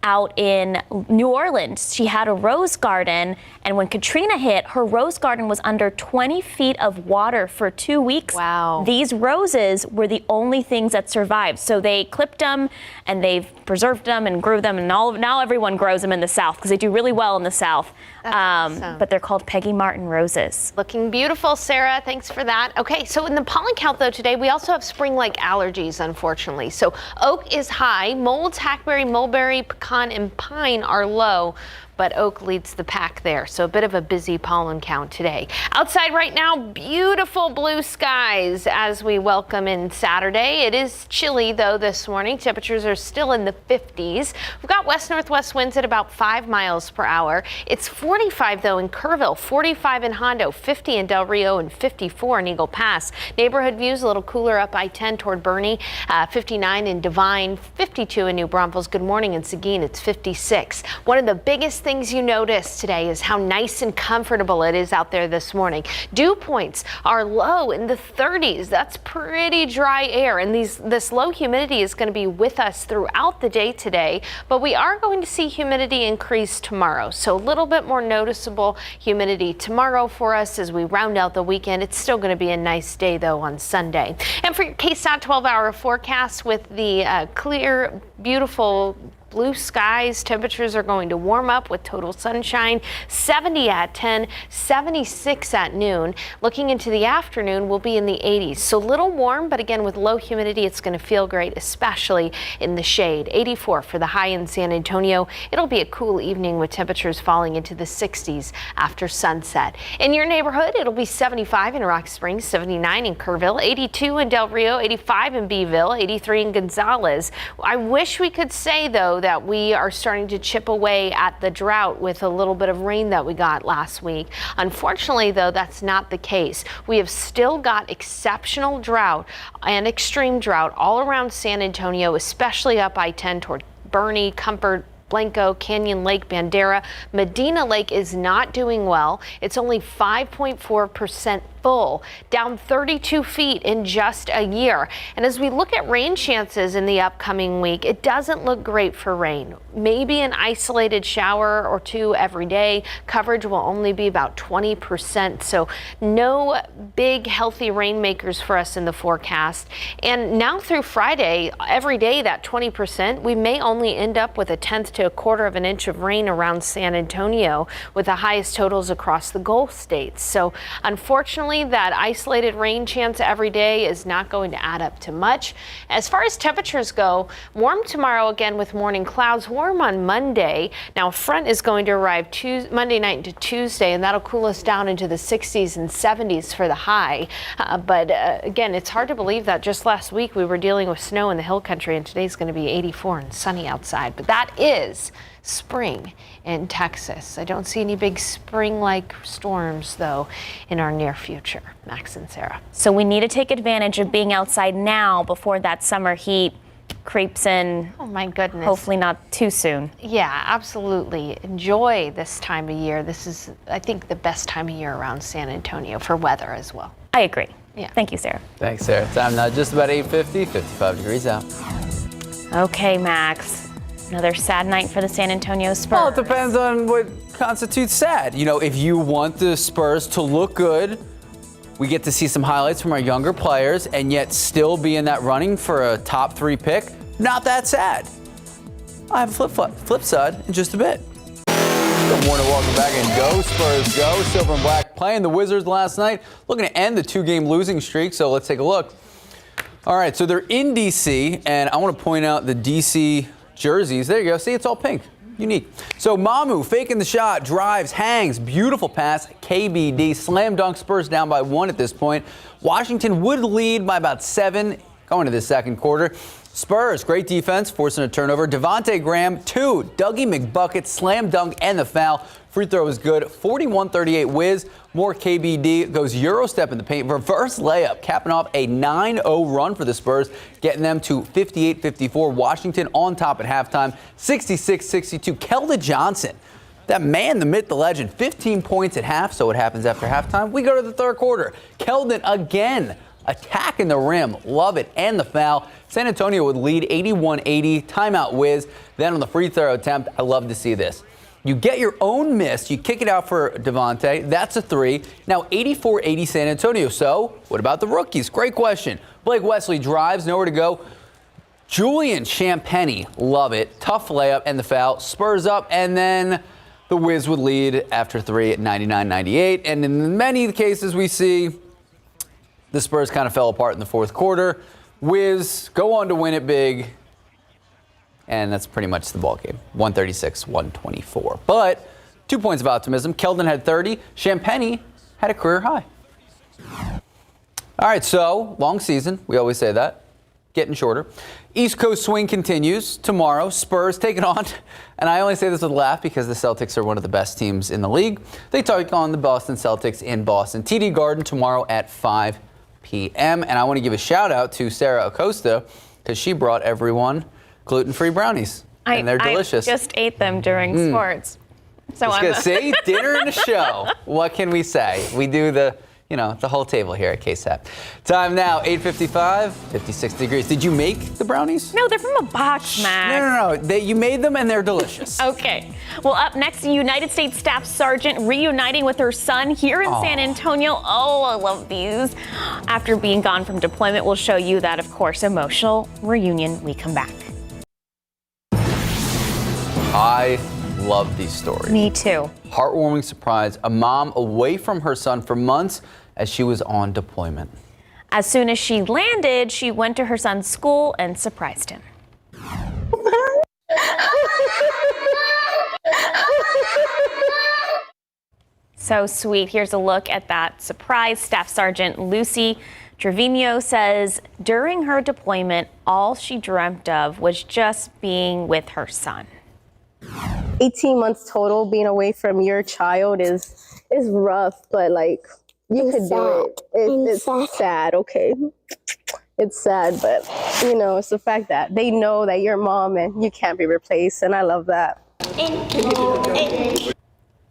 out in New Orleans. She had a rose garden, and when Katrina hit, her rose garden was under 20 feet of water for 2 weeks. Wow. These roses were the only things that survived. So they clipped them and they've preserved them and grew them, and now everyone grows them in the South because they do really well in the South. Awesome. But they're called Peggy Martin roses. Looking beautiful, Sarah. Thanks for that. Okay, so in the pollen count, though, today, we also have spring-like allergies, unfortunately. So oak is high. Molds, hackberry, mulberry, pecan, and pine are low, but oak leads the pack there. So a bit of a busy pollen count today. Outside right now, beautiful blue skies as we welcome in Saturday. It is chilly, though, this morning. Temperatures are still in the 50s. We've got west-northwest winds at about 5 miles per hour. It's 45, though, in Kerrville, 45 in Hondo, 50 in Del Rio, and 54 in Eagle Pass. Neighborhood views a little cooler up I-10 toward Bernie, 59 in Devine, 52 in New Braunfels. Good morning in Seguin, it's 56. One of the biggest things you notice today is how nice and comfortable it is out there this morning. Dew points are low in the 30s. That's pretty dry air, and this low humidity is going to be with us throughout the day today, but we are going to see humidity increase tomorrow. So a little bit more noticeable humidity tomorrow for us as we round out the weekend. It's still going to be a nice day, though, on Sunday. And for your KSAT 12-hour forecast with the clear, beautiful blue skies, temperatures are going to warm up with total sunshine. 70 at 10, 76 at noon. Looking into the afternoon, we'll be in the 80s. So a little warm, but again, with low humidity, it's going to feel great, especially in the shade. 84 for the high in San Antonio. It'll be a cool evening with temperatures falling into the 60s after sunset. In your neighborhood, it'll be 75 in Rock Springs, 79 in Kerrville, 82 in Del Rio, 85 in Beeville, 83 in Gonzales. I wish we could say, though, that we are starting to chip away at the drought with a little bit of rain that we got last week. Unfortunately, though, that's not the case. We have still got exceptional drought and extreme drought all around San Antonio, especially up I-10 toward Bernie, Comfort, Blanco, Canyon Lake, Bandera. Medina Lake is not doing well. It's only 5.4% full, down 32 feet in just a year. And as we look at rain chances in the upcoming week, it doesn't look great for rain. Maybe an isolated shower or two every day. Coverage will only be about 20%. So no big healthy rainmakers for us in the forecast. And now through Friday, every day that 20%, we may only end up with a tenth to a quarter of an inch of rain around San Antonio, with the highest totals across the Gulf states. So unfortunately, unfortunately, that isolated rain chance every day is not going to add up to much. As far as temperatures go, warm tomorrow again with morning clouds, warm on Monday. Now, a front is going to arrive Monday night into Tuesday, and that'll cool us down into the 60s and 70s for the high. But again, it's hard to believe that just last week we were dealing with snow in the hill country, and today's going to be 84 and sunny outside. But that is spring in Texas. I don't see any big spring-like storms, though, in our near future. Max and Sarah. So we need to take advantage of being outside now before that summer heat creeps in. Oh my goodness. Hopefully not too soon. Yeah, absolutely. Enjoy this time of year. This is, I think, the best time of year around San Antonio for weather as well. I agree. Yeah. Thank you, Sarah. Thanks, Sarah. Time now just about 8:50, 55 degrees out. Okay, Max. Another sad night for the San Antonio Spurs. Well, it depends on what constitutes sad. You know, if you want the Spurs to look good, we get to see some highlights from our younger players and yet still be in that running for a top 3 pick. Not that sad. I have a flip side in just a bit. Good morning, welcome back, and go Spurs, go. Silver and Black playing the Wizards last night, looking to end the 2-game losing streak, so let's take a look. All right, so they're in D.C., and I want to point out the D.C. jerseys. There you go. See, it's all pink. Unique. So Mamu faking the shot, drives, hangs, beautiful pass, KBD, slam dunk. Spurs down by 1 at this point. Washington would lead by about 7 going to the second quarter. Spurs, great defense, forcing a turnover. Devontae Graham, 2. Dougie McBucket, slam dunk and the foul. Free throw is good. 41-38 Wiz. More KBD, goes Euro step in the paint. Reverse layup, capping off a 9-0 run for the Spurs, getting them to 58-54. Washington on top at halftime, 66-62. Keldon Johnson, that man, the myth, the legend, 15 points at half. So what happens after halftime? We go to the third quarter. Keldon again, attacking the rim. Love it. And the foul. San Antonio would lead 81-80. Timeout Wiz. Then on the free throw attempt, I love to see this. You get your own miss. You kick it out for Devontae. That's a 3. Now 84-80 San Antonio. So what about the rookies? Great question. Blake Wesley drives, nowhere to go. Julian Champagnie, love it. Tough layup and the foul. Spurs up, and then the Wiz would lead after 3 at 99-98. And in many cases we see the Spurs kind of fell apart in the fourth quarter. Wiz go on to win it big. And that's pretty much the ball game. 136-124. But 2 points of optimism. Keldon had 30. Champagnie had a career high. All right, so long season. We always say that. Getting shorter. East Coast swing continues tomorrow. Spurs taking on, and I only say this with a laugh because the Celtics are one of the best teams in the league. They take on the Boston Celtics in Boston. TD Garden tomorrow at 5 p.m. And I want to give a shout out to Sarah Acosta because she brought everyone gluten-free brownies, and they're delicious. I just ate them during sports. So I'm see, dinner and a show. What can we say? We do the whole table here at KSAT. Time now, 8:55, 56 degrees. Did you make the brownies? No, they're from a box, Max. No. You made them, and they're delicious. Okay. Well, up next, a United States Staff Sergeant reuniting with her son here in San Antonio. Oh, I love these. After being gone from deployment, we'll show you that, of course, emotional reunion when we come back. I love these stories. Me too. Heartwarming surprise, a mom away from her son for months as she was on deployment. As soon as she landed, she went to her son's school and surprised him. So sweet. Here's a look at that surprise. Staff Sergeant Lucy Trevino says during her deployment, all she dreamt of was just being with her son. 18 months total being away from your child is rough, but like you could do it. It's sad, okay? It's sad, but it's the fact that they know that you're mom and you can't be replaced, and I love that.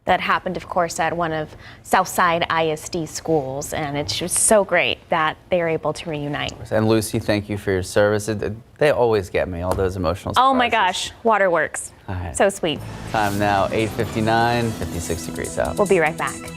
That happened, of course, at one of Southside ISD schools, and it's just so great that they're able to reunite. And Lucy, thank you for your service. They always get me, all those emotional surprises. Oh my gosh, waterworks. All right. So sweet. Time now, 8:59, 56 degrees out. We'll be right back.